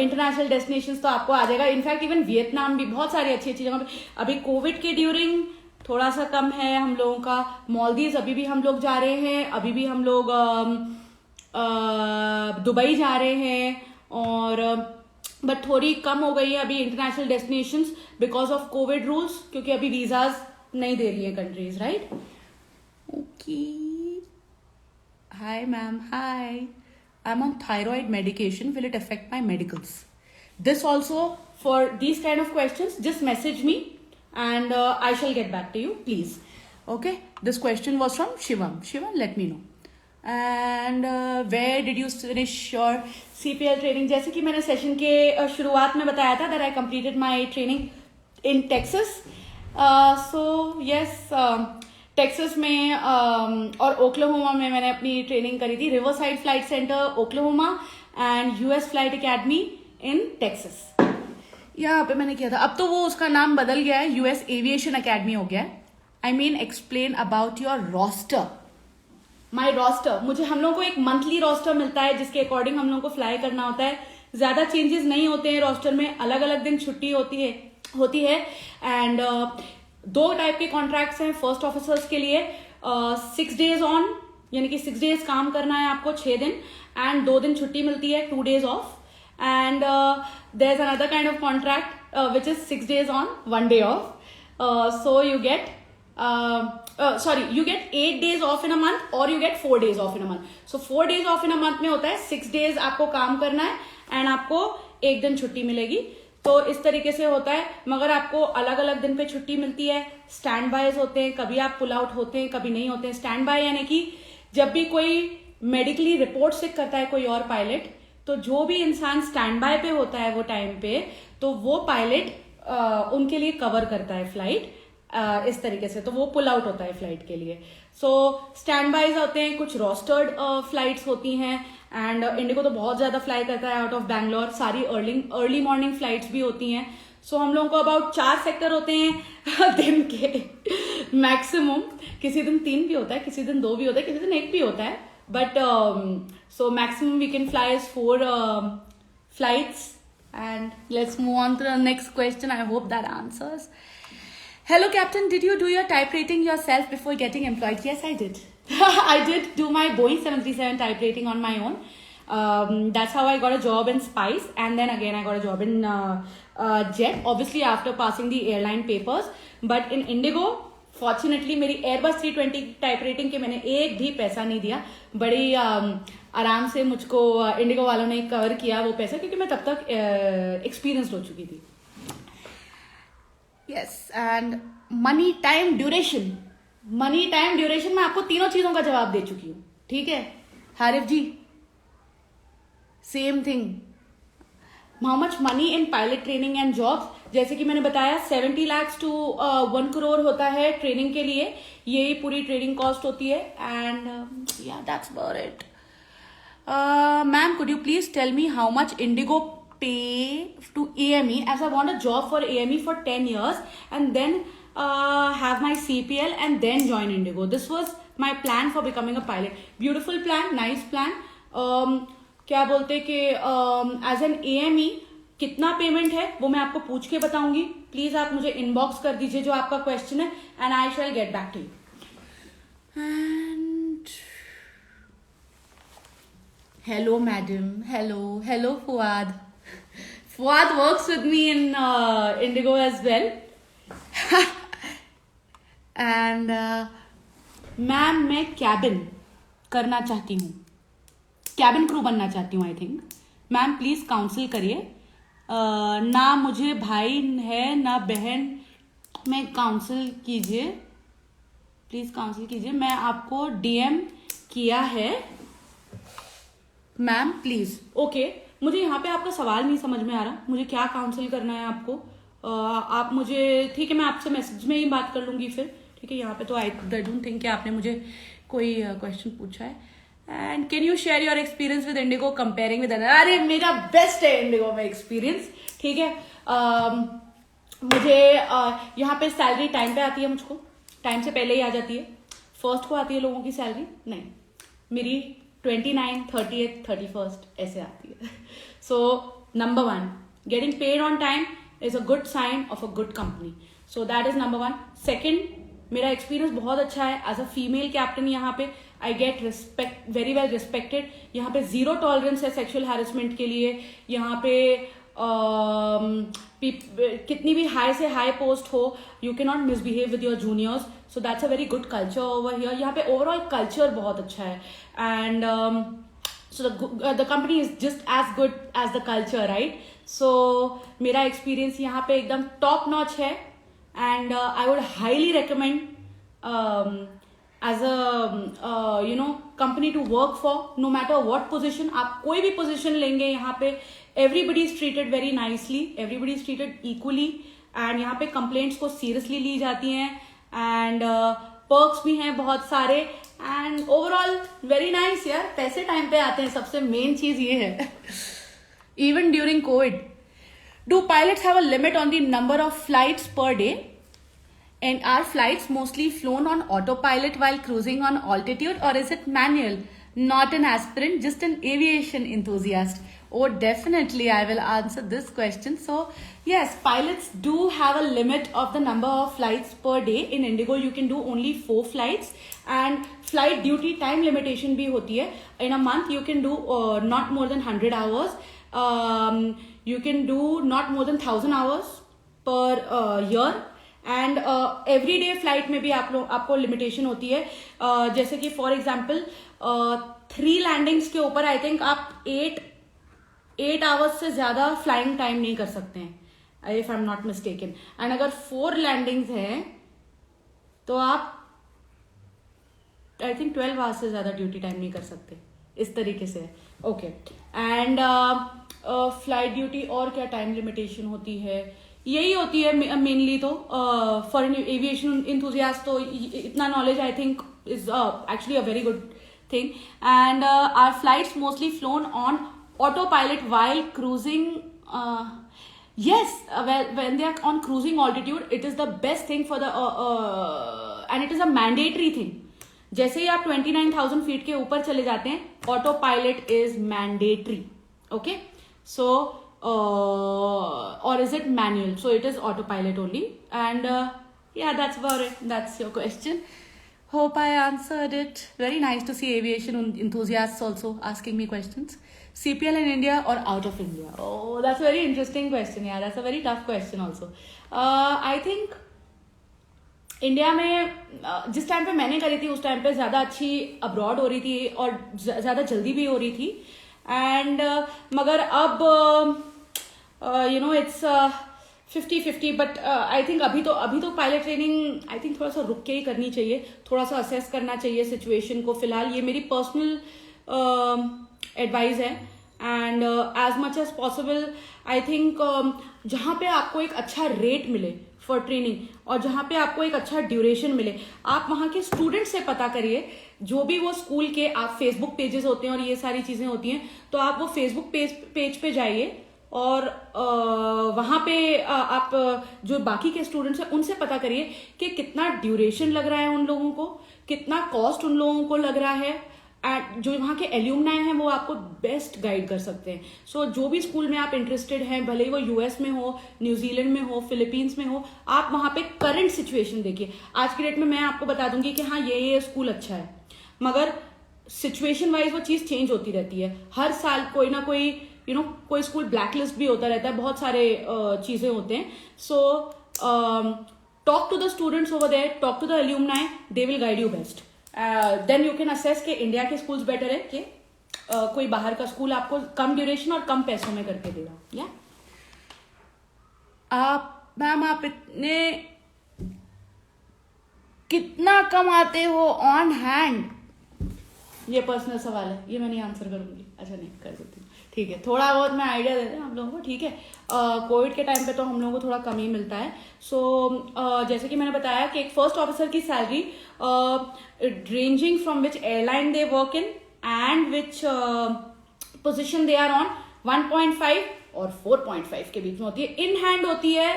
इंटरनेशनल डेस्टिनेशंस, तो आपको आ जाएगा. इनफैक्ट इवन वियतनाम भी, बहुत सारी अच्छी अच्छी जगह पे. अभी कोविड के ड्यूरिंग थोड़ा सा कम है हम लोगों का. मालदीव्स अभी भी हम लोग जा रहे हैं, अभी भी हम लोग दुबई जा रहे हैं, और बट थोड़ी कम हो गई है अभी international destinations because of Covid rules, क्योंकि अभी वीजाज नहीं दे रही है countries, right. Okay. Hi ma'am. Hi. I'm on thyroid medication. Will it affect my medicals? This also, for these kind of questions, just message me and I shall get back to you, please. Okay. This question was from Shivam. Shivam, let me know. And where did you finish your CPL training? जैसे कि मैंने सेशन के शुरुआत में बताया था that I completed my training in Texas. So yes. Texas में और ओक्लाहोमा में मैंने अपनी ट्रेनिंग करी थी. Riverside flight centre Oklahoma and US flight academy in Texas, यहाँ पे मैंने किया था. अब तो वो उसका नाम बदल गया है, यूएस एविएशन एकेडमी हो गया है. I mean explain about your roster. My roster, मुझे हम लोगों को एक मंथली रोस्टर मिलता है जिसके अकॉर्डिंग हम लोगों को फ्लाई करना होता है. ज्यादा चेंजेस नहीं होते हैं रोस्टर में, अलग अलग दिन छुट्टी होती है. एंड 2 टाइप के कॉन्ट्रैक्ट्स हैं फर्स्ट ऑफिसर्स के लिए. 6 days ऑन, यानी कि 6 days काम करना है आपको, 6 दिन, एंड 2 दिन छुट्टी मिलती है, 2 days off. And there is another kind of contract which is 6 days on, 1 day off. So you get you get 8 days off in a month or you get 4 days off in a month. So 4 days off in a month में होता है 6 days आपको काम करना है एंड आपको 1 दिन छुट्टी मिलेगी. तो इस तरीके से होता है, मगर आपको अलग अलग दिन पे छुट्टी मिलती है. स्टैंड बायज होते हैं, कभी आप पुल आउट होते हैं, कभी नहीं होते हैं. स्टैंड बाय यानी कि जब भी कोई मेडिकली रिपोर्ट चेक करता है कोई और पायलट, तो जो भी इंसान स्टैंड बाय पे होता है वो टाइम पे, तो वो पायलट उनके लिए कवर करता है फ्लाइट इस तरीके से. तो वो पुल आउट होता है फ्लाइट के लिए. सो स्टैंड बायज होते हैं, कुछ रोस्टर्ड फ्लाइट्स होती हैं. एंड इंडिगो तो बहुत ज्यादा फ्लाई करता है आउट ऑफ बैंगलोर. सारी अर्ली मॉर्निंग फ्लाइट्स भी होती हैं. सो हम लोगों को अबाउट 4 सेक्टर होते हैं दिन के मैक्सिमम. किसी दिन 3 भी होता है, किसी दिन 2 भी होता है, किसी दिन 1 भी होता है. But so maximum we can fly is 4 flights. And let's move on to the next question. I hope that answers. Hello Captain, did you do your type rating yourself before getting employed? Yes, I did. I did do my Boeing 737 type rating on my own. That's how I got a job in Spice, and then again I got a job in Jet, obviously after passing the airline papers. But in Indigo, fortunately मेरी एयरबस 320 टाइप रेटिंग के मैंने एक भी पैसा नहीं दिया. बड़ी आराम से मुझको इंडिगो वालों ने कवर किया वो पैसा, क्योंकि मैं तब तक एक्सपीरियंस्ड हो चुकी थी. Yes. And money time duration मैं आपको तीनों चीजों का जवाब दे चुकी हूँ. ठीक है Harif ji, same thing. How much money in pilot training and jobs, जैसे कि मैंने बताया 70 lakhs to 1 crore होता है ट्रेनिंग के लिए. यही पूरी ट्रेनिंग कॉस्ट होती है. एंड या that's about it. Ma'am could you please tell me how much IndiGo pay to AME, as I want a job for AME for 10 years and then have my CPL and then join Indigo. This was my plan for becoming a pilot. Beautiful plan, nice plan. क्या बोलते कि एज एन AME कितना पेमेंट है वो मैं आपको पूछ के बताऊंगी. प्लीज आप मुझे इनबॉक्स कर दीजिए जो आपका क्वेश्चन है, and I shall get back to you. And hello madam, hello Fuad works with me in IndiGo as well. And ma'am मैं कैबिन करना चाहती हूँ, कैबिन क्रू बनना चाहती हूँ I think. Ma'am please counsel करिए. ना मुझे भाई है ना बहन, मैं काउंसिल कीजिए, प्लीज काउंसिल कीजिए. मैं आपको DM किया है मैम प्लीज. ओके, मुझे यहाँ पे आपका सवाल नहीं समझ में आ रहा, मुझे क्या काउंसिल करना है आपको. आप मुझे, ठीक है मैं आपसे मैसेज में ही बात कर लूंगी फिर. ठीक है, यहाँ पे तो आई डोंट थिंक कि आपने मुझे कोई क्वेश्चन पूछा है. And can you share your experience with Indigo comparing with other. अरे मेरा बेस्ट है इंडिगो में एक्सपीरियंस. ठीक है, मुझे यहाँ पे सैलरी टाइम पे आती है, मुझको टाइम से पहले ही आ जाती है. फर्स्ट को आती है लोगों की सैलरी, नहीं मेरी 29, 30th, 31st ऐसे आती है. So number 1, getting paid on time is a good sign of a good company. So that is number 1. Second, मेरा एक्सपीरियंस बहुत अच्छा है एज अ फीमेल कैप्टन. यहाँ पे I get respect, very well respected. यहाँ पे 0 टॉलरेंस है सेक्सुअल हैरेसमेंट के लिए. यहाँ पे कितनी भी हाई से हाई पोस्ट हो, you can not misbehave with your juniors. So that's a very good culture over here. यहाँ पे ओवरऑल कल्चर बहुत अच्छा है. And so the company is just as good as the culture, right. So मेरा एक्सपीरियंस यहाँ पे एकदम टॉप नॉच है. And I would highly recommend as a company to work for. No matter what position, आप कोई भी पोजीशन लेंगे यहाँ पे everybody is treated very nicely, everybody is treated equally. And यहाँ पे कंप्लेंट्स को सीरियसली ली जाती हैं. एंड पर्क्स भी हैं बहुत सारे. एंड ओवरऑल वेरी नाइस यार. पैसे टाइम पे आते हैं, सबसे मेन चीज ये है. Even during Covid, do pilots have a limit on the number of flights per day? And are flights mostly flown on autopilot while cruising on altitude, or is it manual? Not an aspirant, just an aviation enthusiast. Oh, definitely I will answer this question. So yes, pilots do have a limit of the number of flights per day. In Indigo you can do only 4 flights, and flight duty time limitation भी होती है. In a month you can do not more than 100 hours. You can do not more than 1000 hours per year. And every day flight में भी आपको लिमिटेशन होती है. जैसे कि फॉर एग्जाम्पल 3 लैंडिंग्स के ऊपर आई थिंक आप 8 आवर्स से ज्यादा फ्लाइंग टाइम नहीं कर सकते हैं, if I am not mistaken. And अगर 4 लैंडिंग्स हैं तो आप आई थिंक 12 आवर्स से ज्यादा ड्यूटी टाइम नहीं कर सकते. इस तरीके से. ओके. एंड फ्लाइट ड्यूटी और क्या टाइम लिमिटेशन होती है, यही होती है मेनली. तो फॉर एन एविएशन इंथुजियास्ट तो इतना knowledge I think is actually a very good thing. And are flights mostly flown on autopilot while cruising. Yes, when they are on cruising altitude, it is the best thing for the and it is a mandatory thing. जैसे ही आप 29,000 फीट के ऊपर चले जाते हैं, auto pilot is mandatory. Okay, so or is it manual? So it is autopilot only. And yeah, that's about it. That's your question. Hope I answered it. Very nice to see aviation enthusiasts also asking me questions. CPL in India or out of India? Oh, that's a very interesting question. Yeah, that's a very tough question also. I think India में जिस टाइम पे मैंने करी थी उस टाइम पे ज़्यादा अच्छी अब्रॉड हो रही थी और ज़्यादा जल्दी भी हो रही थी. एंड मगर अब you know it's 50-50. But I think अभी तो पायलट ट्रेनिंग आई थिंक थोड़ा सा रुक के ही करनी चाहिए, थोड़ा सा असेस करना चाहिए सिचुएशन को. फिलहाल ये मेरी पर्सनल एडवाइस है. And as much as possible I think जहाँ पे आपको एक अच्छा रेट मिले फॉर ट्रेनिंग और जहाँ पे आपको एक अच्छा ड्यूरेशन मिले, आप वहाँ के स्टूडेंट से पता करिए. जो भी वो स्कूल के आप फेसबुक पेजेस होते हैं और ये सारी चीज़ें होती हैं, तो आप वो फेसबुक पेज पे जाइए और वहाँ पे आप जो बाकी के स्टूडेंट्स हैं उनसे पता करिए कि कितना ड्यूरेशन लग रहा है उन लोगों को, कितना कॉस्ट उन लोगों को लग रहा है. एंड जो वहाँ के एल्यूमनाई हैं वो आपको बेस्ट गाइड कर सकते हैं. सो जो भी स्कूल में आप इंटरेस्टेड हैं, भले ही वो यूएस में हो, न्यूजीलैंड में हो, फिलीपींस में हो, आप वहाँ पे करंट सिचुएशन देखिए. आज की डेट में मैं आपको बता दूंगी कि हाँ ये स्कूल अच्छा है, मगर सिचुएशन वाइज वो चीज़ चेंज होती रहती है. हर साल कोई ना कोई कोई स्कूल ब्लैकलिस्ट भी होता रहता है, बहुत सारे चीज़ें होते हैं. So talk to the students over there, talk to the alumni, they will guide you best. Then you can assess कि इंडिया के स्कूल्स बेटर है कि कोई बाहर का स्कूल आपको कम ड्यूरेशन और कम पैसों में करके देगा. या मैम आप इतने कितना कमाते हो ऑन हैंड? ये पर्सनल सवाल है, ये मैं नहीं आंसर करूंगी. अच्छा नहीं कर देती हूँ, ठीक है. थोड़ा बहुत मैं आइडिया देते हैं हम लोगों को, ठीक है. कोविड के टाइम पे तो हम लोगों को थोड़ा कम ही मिलता है. सो जैसे कि मैंने बताया कि एक फर्स्ट ऑफिसर की salary ranging from which airline they work in and which position they are on 1.5 और 4.5 के बीच में होती है. इन हैंड होती है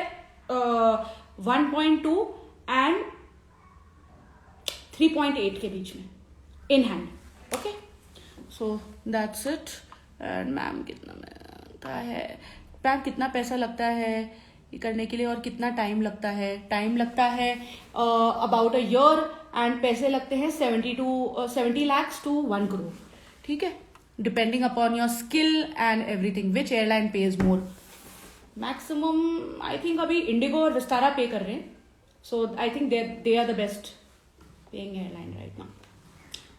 1.2 एंड 3.8 के बीच में in hand. Okay, so that's it. And ma'am कितना का है, मैम कितना पैसा लगता है ये करने के लिए और कितना टाइम लगता है? टाइम लगता है अबाउट अ ईयर एंड पैसे लगते हैं 70 lakhs to 1 crore. ठीक है, depending upon your skill and everything. Which airline pays more? Maximum I think अभी इंडिगो और विस्तारा पे कर रहे हैं. So I think they are the best paying airline right now.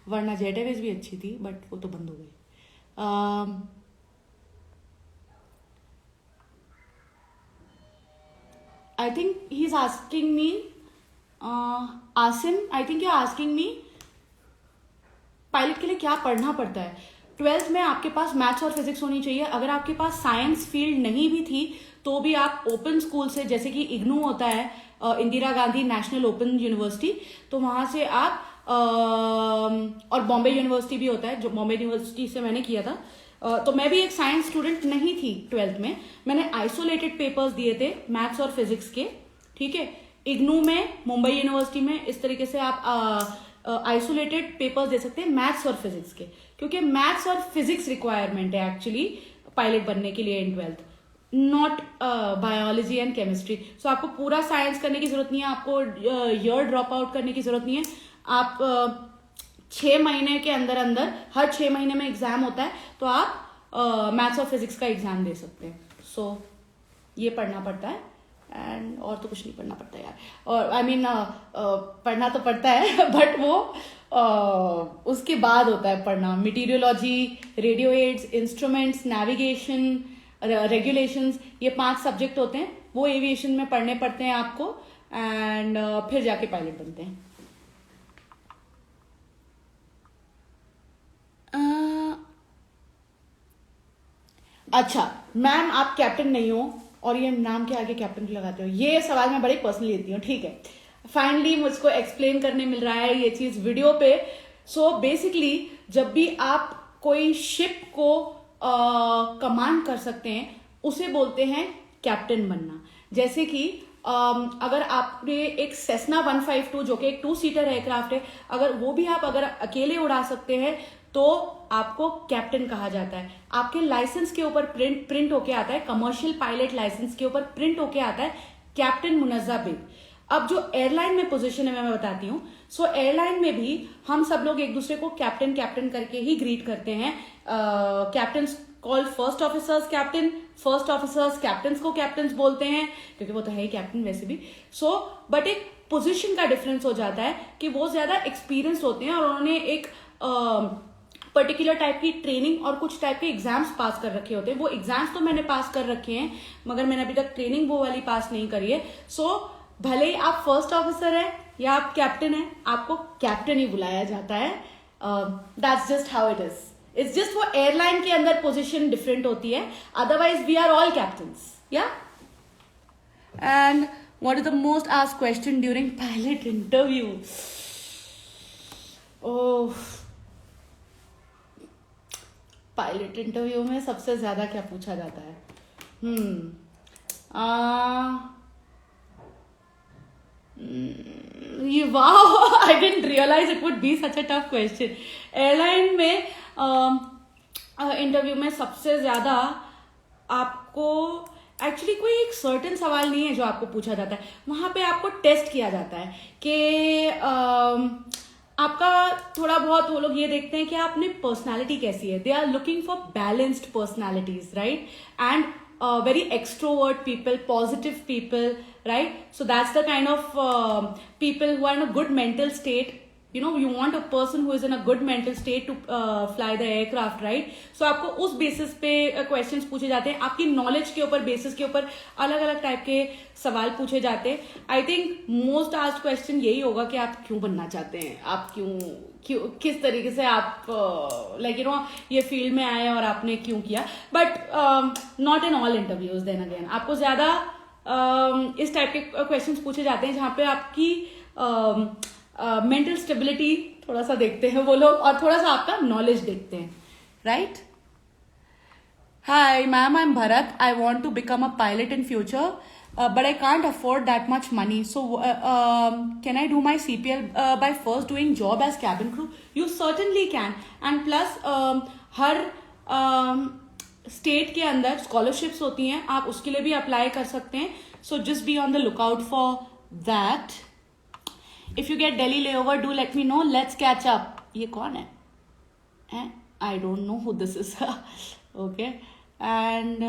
वरना जेट एयरवेज भी अच्छी थी बट वो तो बंद हो गई. I think he's asking me, Asim, I think you're asking me, pilot के लिए क्या पढ़ना पड़ता है? 12th में आपके पास मैथ्स और फिजिक्स होनी चाहिए. अगर आपके पास साइंस फील्ड नहीं भी थी तो भी आप ओपन स्कूल से, जैसे कि इग्नू होता है, Indira Gandhi national open university, तो वहाँ से आप और बॉम्बे यूनिवर्सिटी भी होता है, जो बॉम्बे यूनिवर्सिटी से मैंने किया था. तो मैं भी एक साइंस स्टूडेंट नहीं थी 12th में. मैंने आइसोलेटेड पेपर्स दिए थे मैथ्स और फिजिक्स के. ठीक है, इग्नू में, मुंबई यूनिवर्सिटी में इस तरीके से आप आइसोलेटेड पेपर्स दे सकते हैं मैथ्स और फिजिक्स के, क्योंकि मैथ्स और फिजिक्स रिक्वायरमेंट है एक्चुअली पायलट बनने के लिए in 12th, not biology and chemistry. So आपको पूरा साइंस करने की जरूरत नहीं है, आपको ईयर ड्रॉप आउट करने की जरूरत नहीं है. आप 6 महीने के अंदर अंदर, हर 6 महीने में एग्जाम होता है, तो आप मैथ्स और फिजिक्स का एग्जाम दे सकते हैं. सो ये पढ़ना पड़ता है एंड और तो कुछ नहीं पढ़ना पड़ता यार. और आई मीन पढ़ना तो पड़ता है बट वो उसके बाद होता है पढ़ना. Meteorology, radio aids, instruments, navigation, regulations, ये 5 सब्जेक्ट होते हैं, वो एविएशन में पढ़ने पड़ते हैं आपको. एंड फिर जाके पायलट बनते हैं. अच्छा मैम आप कैप्टन नहीं हो और ये नाम के आगे कैप्टन क्यों लगाते हो? ये सवाल मैं बड़ी पर्सनली लेती हूँ. ठीक है, फाइनली मुझको एक्सप्लेन करने मिल रहा है ये चीज वीडियो पे. सो बेसिकली जब भी आप कोई शिप को कमांड कर सकते हैं उसे बोलते हैं कैप्टन बनना। जैसे कि अगर आपने एक सेस्ना 152 जो कि एक 2 सीटर एयरक्राफ्ट है, अगर वो भी आप अगर अकेले उड़ा सकते हैं तो आपको कैप्टन कहा जाता है। आपके लाइसेंस के ऊपर प्रिंट होके आता है, कमर्शियल पायलट लाइसेंस के ऊपर प्रिंट होके आता है कैप्टन मुनज़्ज़ा बेग। अब जो एयरलाइन में पोजीशन है मैं बताती हूँ। सो एयरलाइन में भी हम सब लोग एक दूसरे को कैप्टन कैप्टन करके ही ग्रीट करते हैं। Captain called first officers captain, first officers captains को कैप्टन्स बोलते हैं क्योंकि वो तो है ही कैप्टन वैसे भी। सो बट एक पोजीशन का डिफरेंस हो जाता है कि वो ज्यादा एक्सपीरियंस होते हैं और उन्होंने एक पर्टिकुलर टाइप की ट्रेनिंग और कुछ टाइप के एग्जाम्स पास कर रखे होते हैं। वो एग्जाम्स तो मैंने पास कर रखे हैं मगर मैंने अभी तक ट्रेनिंग वो वाली पास नहीं करी है। सो भले ही आप फर्स्ट ऑफिसर है या आप कैप्टन है, आपको कैप्टन ही बुलाया जाता है। That's just how it is. It's just वो एयरलाइन के अंदर पोजीशन डिफरेंट होती है, otherwise we are all captains. या and what is the most asked question during pilot interview? Oh, pilot interview में सबसे ज्यादा क्या पूछा जाता है? Wow, I didn't realize it would be such a tough question. Airline में इंटरव्यू में सबसे ज्यादा आपको एक्चुअली कोई एक सर्टेन सवाल नहीं है जो आपको पूछा जाता है। वहां पे आपको टेस्ट किया जाता है कि आपका थोड़ा बहुत वो लोग ये देखते हैं कि आपने पर्सनालिटी कैसी है। They are looking for balanced personalities, right, and very extrovert people, positive people, right? So that's the kind of people who are in a good mental state. You know, you want a person who is in a good mental state to fly the aircraft, right? So आपको उस बेसिस पे क्वेश्चंस पूछे जाते हैं। आपकी नॉलेज के ऊपर बेसिस के ऊपर अलग अलग टाइप के सवाल पूछे जाते हैं। I think most asked question यही होगा कि आप क्यों बनना चाहते हैं, आप क्यों किस तरीके से आप लाइक यू नो ये फील्ड में आए और आपने क्यों किया। But not in all interviews. Then again आपको ज्यादा इस टाइप के क्वेश्चंस पूछे जाते हैं जहां पे आपकी मेंटल स्टेबिलिटी थोड़ा सा देखते हैं वो लोग और थोड़ा सा आपका नॉलेज देखते हैं, right? Hi ma'am, I am Bharat, I want to become a pilot in future but I can't afford that much money. So can I do my CPL by first doing job as cabin crew? You certainly can. And plus her state के अंदर स्कॉलरशिप्स होती हैं, आप उसके लिए भी अप्लाई कर सकते हैं। So just be on the lookout for that. If you get Delhi layover, do let me know. Let's catch up. ये कौन है? I don't know who this is. Okay. And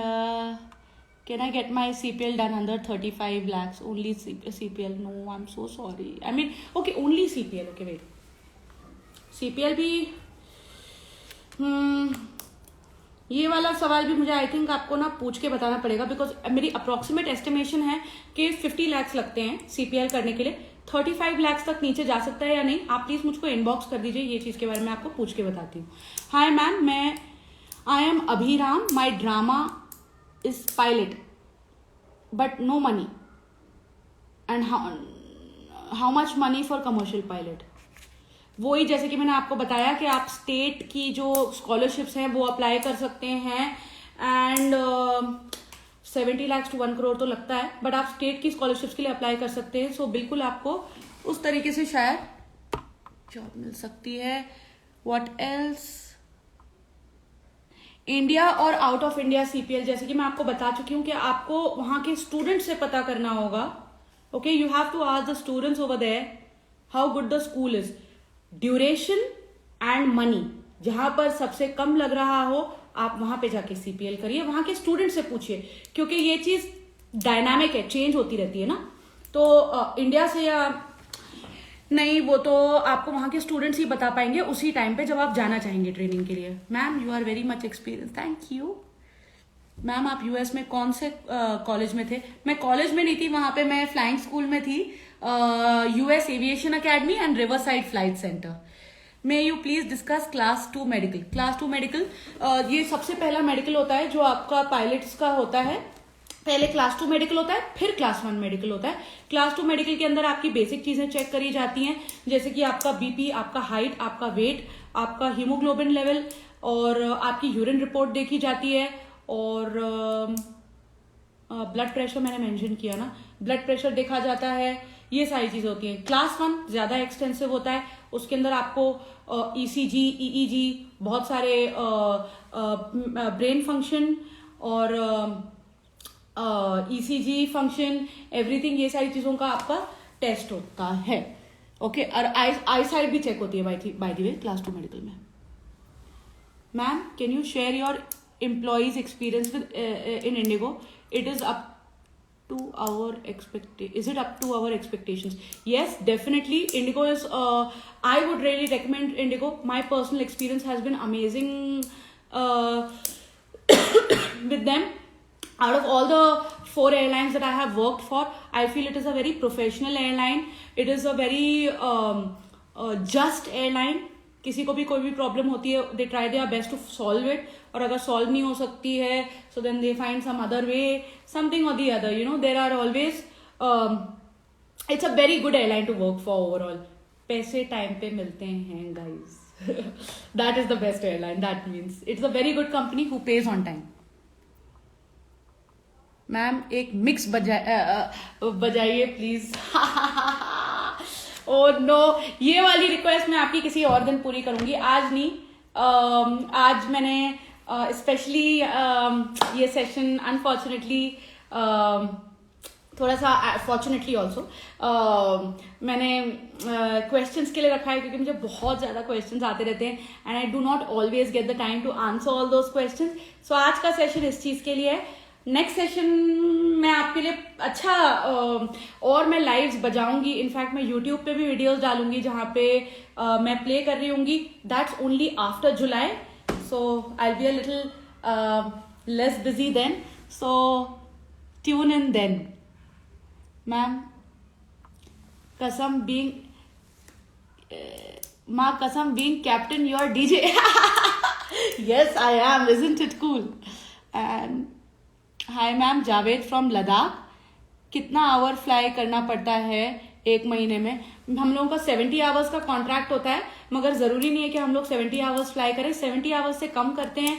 can I get my CPL done under 35 lakhs? Only CPL? No, I'm so sorry. I mean, okay, only CPL. Okay, wait. CPL भी ये वाला सवाल भी मुझे आई थिंक आपको ना पूछ के बताना पड़ेगा बिकॉज मेरी अप्रोक्सीमेट एस्टिमेशन है कि 50 लाख्स लगते हैं CPL करने के लिए। 35 लाख्स तक नीचे जा सकता है या नहीं, आप प्लीज मुझको इनबॉक्स कर दीजिए, ये चीज के बारे में आपको पूछ के बताती हूँ। हाय ma'am, I M Abhiram, my drama is pilot but no money, and how much money for commercial pilot? वही जैसे कि मैंने आपको बताया कि आप स्टेट की जो स्कॉलरशिप्स हैं वो अप्लाई कर सकते हैं एंड 70 लाख टू 1 करोड़ तो लगता है, बट आप स्टेट की स्कॉलरशिप्स के लिए अप्लाई कर सकते हैं। सो बिल्कुल आपको उस तरीके से शायद जॉब मिल सकती है। What else? इंडिया और आउट ऑफ इंडिया CPL, जैसे कि मैं आपको बता चुकी हूँ कि आपको वहां के स्टूडेंट से पता करना होगा। Okay, you have to ask the students over there how good the school is. Duration and money, जहां पर सबसे कम लग रहा हो आप वहां पे जाके CPL करिए, वहां के स्टूडेंट से पूछिए क्योंकि ये चीज डायनामिक है, चेंज होती रहती है ना। तो इंडिया से या नहीं, वो तो आपको वहां के स्टूडेंट्स ही बता पाएंगे उसी टाइम पे जब आप जाना चाहेंगे ट्रेनिंग के लिए। Ma'am you are very much experience, thank you. Ma'am आप US में कौन से कॉलेज में थे? मैं कॉलेज में नहीं थी, वहां पे मैं फ्लाइंग स्कूल में थी, US aviation academy and riverside flight centre. May you please discuss class 2 medical. Class 2 medical ये सबसे पहला मेडिकल होता है जो आपका पायलट्स का होता है। पहले क्लास 2 मेडिकल होता है, फिर क्लास 1 मेडिकल होता है। क्लास 2 मेडिकल के अंदर आपकी बेसिक चीजें चेक करी जाती हैं, जैसे कि आपका BP, आपका हाइट, आपका वेट, आपका हीमोग्लोबिन लेवल और आपकी यूरिन रिपोर्ट देखी जाती है। और ब्लड प्रेशर मैंने मेंशन किया ना, ब्लड प्रेशर देखा जाता है, ये सारी चीज़ें होती हैं। क्लास 1 ज़्यादा एक्सटेंसिव होता है, उसके अंदर आपको ईसीजी, ईईजी, बहुत सारे ब्रेन फंक्शन और ईसीजी फंक्शन, एवरीथिंग, ये सारी चीज़ों का आपका टेस्ट होता है। ओके, और आई साइड भी चेक होती है by the way class 2 medical में। Ma'am, can you share your employees experience with in Indigo? It is up to our is it up to our expectations? Yes, definitely. Indigo is I would really recommend Indigo. My personal experience has been amazing with them. Out of all the 4 airlines that I have worked for, I feel it is a very professional airline. It is a very just airline. किसी को भी कोई भी प्रॉब्लम होती है, they try their best to solve it, और अगर सॉल्व नहीं हो सकती है so then they find some other way, something और the other, you know, there are always, it's a very good airline to work for overall. पैसे टाइम पे मिलते हैं guys, that is the best airline, that means it's a very good company who pays on time. Ma'am एक मिक्स बजाइए प्लीज। ओ नो, ये वाली रिक्वेस्ट मैं आपकी किसी और दिन पूरी करूंगी, आज नहीं। आज मैंने स्पेशली ये सेशन अनफॉर्चुनेटली, थोड़ा सा फॉर्चुनेटली ऑल्सो, मैंने क्वेश्चंस के लिए रखा है, क्योंकि मुझे बहुत ज़्यादा क्वेश्चंस आते रहते हैं and I do not always get the time to answer all those questions. So आज का सेशन इस चीज़ के लिए है। नेक्स्ट सेशन मैं आपके लिए अच्छा और मैं लाइव्स बजाऊंगी, इनफैक्ट मैं यूट्यूब पे भी वीडियोस डालूंगी जहाँ पे मैं प्ले कर रही होंगी। That's only after July, so I will be a little less busy then, so tune in then. Ma'am कसम बीइंग माँ कसम being captain your DJ. Yes I am, isn't it cool? And hi ma'am, Javed from Ladakh. कितना आवर फ्लाई करना पड़ता है एक महीने में? हम लोगों का 70 आवर्स का कॉन्ट्रैक्ट होता है, मगर ज़रूरी नहीं है कि हम लोग 70 आवर्स फ्लाई करें। 70 आवर्स से कम करते हैं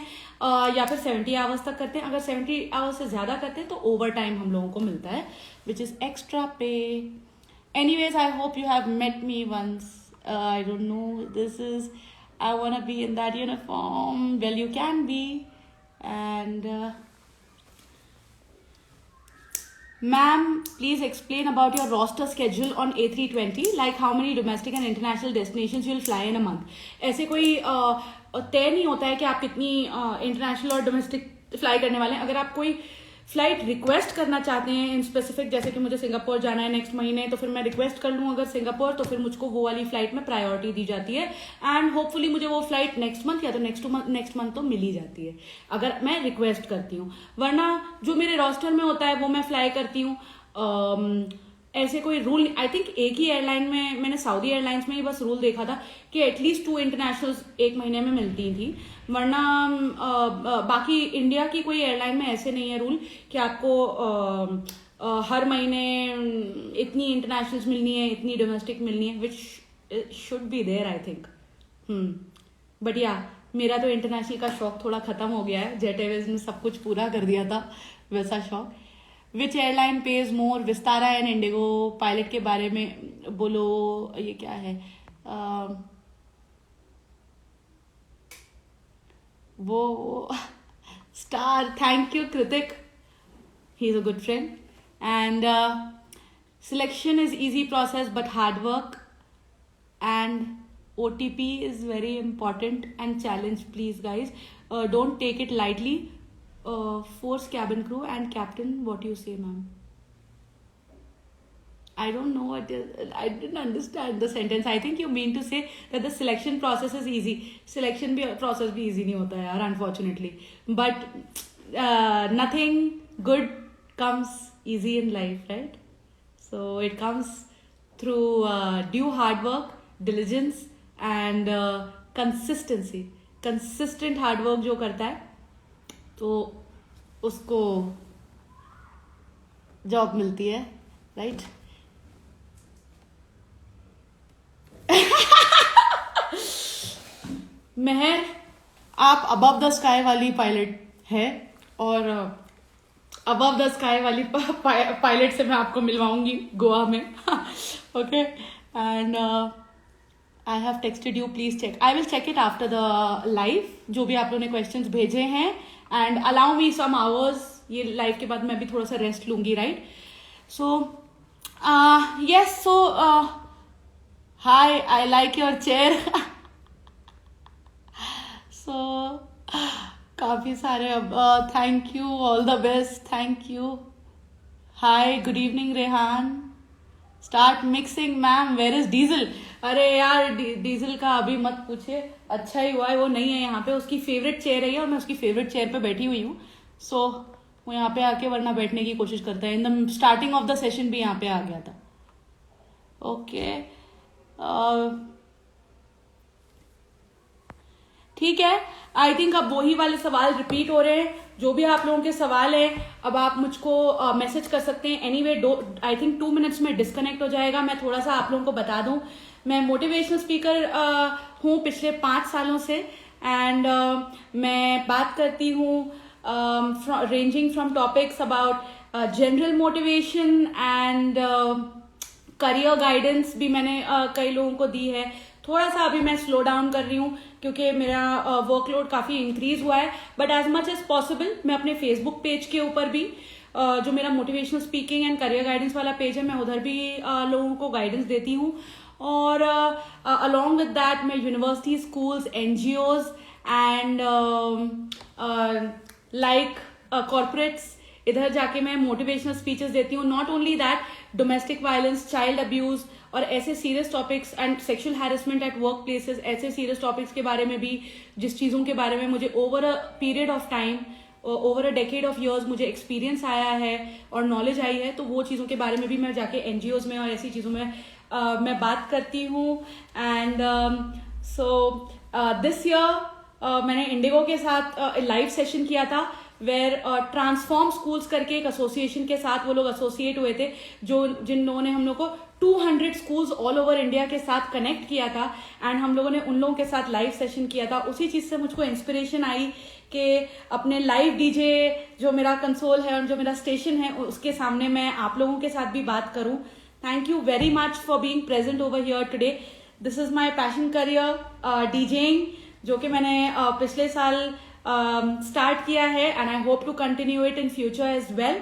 या फिर 70 आवर्स तक करते हैं। अगर 70 आवर्स से ज़्यादा करते हैं तो ओवर टाइम हम लोगों को मिलता है, which is extra pay. Anyways, I hope you have met me once. I don't know, this is, I want to be in that uniform. Well, you can be. And ma'am, please explain about your roster schedule on A320, like how many domestic and international destinations you will fly in a month. ऐसे कोई तय नहीं होता है कि आप कितनी इंटरनेशनल और डोमेस्टिक फ्लाई करने वाले हैं। अगर आप कोई फ्लाइट रिक्वेस्ट करना चाहते हैं इन स्पेसिफिक, जैसे कि मुझे सिंगापुर जाना है नेक्स्ट महीने, तो फिर मैं रिक्वेस्ट कर लूँ अगर सिंगापुर, तो फिर मुझको वो वाली फ्लाइट में प्रायोरिटी दी जाती है एंड होपफुली मुझे वो फ्लाइट नेक्स्ट मंथ या तो नेक्स्ट मंथ तो मिल ही जाती है अगर मैं रिक्वेस्ट करती हूँ। वरना जो मेरे रोस्टर में होता है वो मैं फ्लाई करती हूँ। ऐसे कोई रूल, आई थिंक एक ही एयरलाइन में, मैंने सऊदी एयरलाइंस में ही बस रूल देखा था कि एटलीस्ट 2 इंटरनेशनल्स एक महीने में मिलती थी, वरना बाकी इंडिया की कोई एयरलाइन में ऐसे नहीं है रूल कि आपको हर महीने इतनी इंटरनेशनल्स मिलनी है, इतनी डोमेस्टिक मिलनी है, which should be there I think. But या मेरा तो इंटरनेशनल का शौक थोड़ा खत्म हो गया है, जेट एयरवेज ने सब कुछ पूरा कर दिया था वैसा शौक। Which airline pays more, Vistara and IndiGo? Pilot के बारे में बोलो, ये क्या है? वो star, thank you Kritik, he is a good friend. And selection is easy process but hard work and OTP is very important and challenge, please guys, don't take it lightly. Force cabin crew and captain, what you say ma'am? I don't know what I didn't understand the sentence. I think you mean to say that the selection process is easy. Selection process भी easy नहीं होता है यार, unfortunately. But nothing good comes easy in life, right? So it comes through due hard work, diligence and consistency. Consistent hard work जो करता है तो उसको जॉब मिलती है, राइट? मेहर, आप अबव द स्काई वाली पायलट है और अबव द स्काई वाली पायलट से मैं आपको मिलवाऊंगी गोवा में. Okay. And I have texted you, please check. I will check it after the live, जो भी आप लोगों ने क्वेश्चंस भेजे हैं. And allow me some hours, ये लाइव के बाद मैं भी थोड़ा सा रेस्ट लूंगी, right. So yes, so hi, I like your chair. So काफी सारे अब thank you, all the best, thank you. Hi, good evening Rehan. Start mixing ma'am, where is diesel. अरे यार डीजल का अभी मत पूछे, अच्छा ही हुआ है वो नहीं है यहाँ पे. उसकी फेवरेट चेयर है और मैं उसकी फेवरेट चेयर पे बैठी हुई हूँ. सो वो यहाँ पे आके वरना बैठने की कोशिश करता है. In the starting of the session भी यहाँ पे आ गया था. ओके, ठीक है. आई थिंक अब वही वाले सवाल रिपीट हो रहे हैं. जो भी आप लोगों के सवाल हैं अब आप मुझको मैसेज कर सकते हैं. एनीवे आई थिंक 2 मिनट्स में डिस्कनेक्ट हो जाएगा. मैं थोड़ा सा आप लोगों को बता दूं, मैं मोटिवेशनल स्पीकर हूँ पिछले 5 सालों से. एंड मैं बात करती हूँ ranging from topics about general motivation and career guidance भी मैंने कई लोगों को दी है. थोड़ा सा अभी मैं स्लो डाउन कर रही हूँ क्योंकि मेरा वर्कलोड काफ़ी इंक्रीज हुआ है. But as much as possible मैं अपने फेसबुक पेज के ऊपर भी जो मेरा motivational speaking and career guidance वाला पेज है, मैं उधर भी लोगों को गाइडेंस देती हूँ. और अलॉन्ग विद दैट मैं university, schools, NGOs and like corporates, इधर जाके मैं मोटिवेशनल स्पीचेस देती हूँ. Not only that, domestic violence, child abuse और ऐसे serious topics and sexual harassment at work places, ऐसे सीरियस टॉपिक्स के बारे में भी, जिस चीज़ों के बारे में मुझे over a period of time, over a decade of years मुझे एक्सपीरियंस आया है और नॉलेज आई है, तो वो चीज़ों के बारे में भी मैं जाके NGOs में और ऐसी चीज़ों में मैं बात करती हूँ. एंड सो दिस ईयर मैंने इंडिगो के साथ लाइव सेशन किया था वेयर ट्रांसफॉर्म स्कूल्स करके एक एसोसिएशन के साथ वो लोग एसोसिएट हुए थे, जिन लोगों ने हम लोग को 200 स्कूल्स ऑल ओवर इंडिया के साथ कनेक्ट किया था. एंड हम लोगों ने उन लोगों के साथ लाइव सेशन किया था. उसी चीज़ से मुझको इंस्पिरेशन आई कि अपने लाइव डीजे जो मेरा कंसोल है और जो मेरा स्टेशन है उसके सामने मैं आप लोगों के साथ भी बात करूं. Thank you very much for being present over here today. This is my passion career DJing, जो कि मैंने पिछले साल start किया है and I hope to continue it in future as well.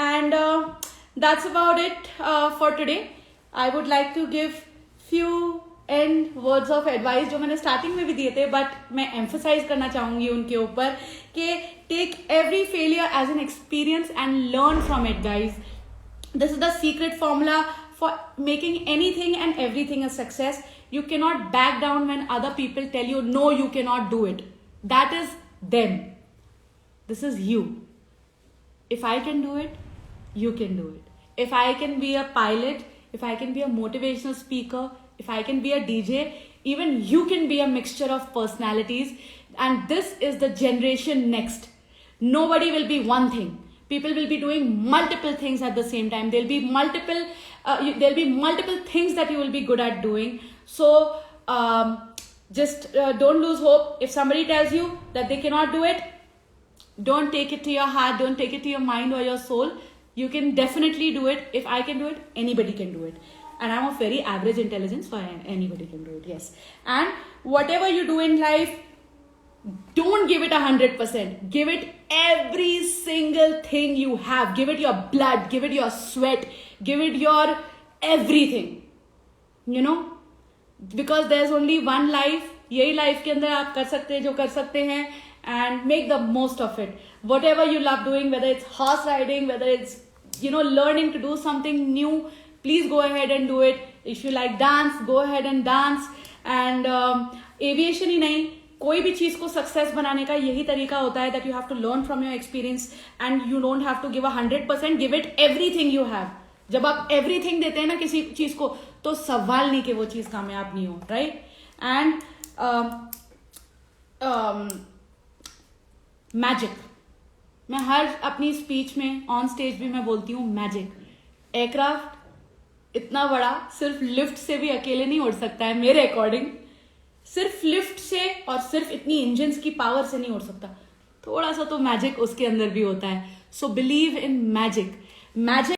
And that's about it for today. I would like to give few end words of advice जो मैंने starting में भी दिए थे, but मैं emphasize करना चाहूंगी उनके ऊपर कि take every failure as an experience and learn from it, guys. This is the secret formula for making anything and everything a success. You cannot back down when other people tell you no, you cannot do it. That is them. This is you. If I can do it, you can do it. If I can be a pilot, if I can be a motivational speaker, if I can be a DJ, even you can be a mixture of personalities. And this is the generation next. Nobody will be one thing. People will be doing multiple things at the same time. There'll be multiple things that you will be good at doing. So just don't lose hope. If somebody tells you that they cannot do it, don't take it to your heart, don't take it to your mind or your soul. You can definitely do it. If I can do it, anybody can do it. And I'm of very average intelligence, so anybody can do it, yes. And whatever you do in life, don't give it 100%. Give it every single thing you have. Give it your blood, give it your sweat, give it your everything. You know? Because there's only one life. यही लाइफ के अंदर आप कर सकते हैं जो कर सकते हैं. And make the most of it. Whatever you love doing, whether it's horse riding, whether it's, learning to do something new, please go ahead and do it. If you like dance, go ahead and dance. And aviation ही नहीं, कोई भी चीज को सक्सेस बनाने का यही तरीका होता है that you have to learn from your experience and you don't have to give 100%. Give it everything you have. जब आप everything देते हैं ना किसी चीज को, तो सवाल नहीं कि वो चीज कामयाब नहीं हो, राइट. एंड मैजिक, मैं हर अपनी स्पीच में ऑन स्टेज भी मैं बोलती हूँ मैजिक. एयरक्राफ्ट इतना बड़ा सिर्फ लिफ्ट से भी अकेले नहीं उड़ सकता है मेरे अकॉर्डिंग. सिर्फ लिफ्ट से और सिर्फ इतनी इंजन्स की पावर से नहीं उड़ सकता. थोड़ा सा तो मैजिक उसके अंदर भी होता है. So believe in magic. Magic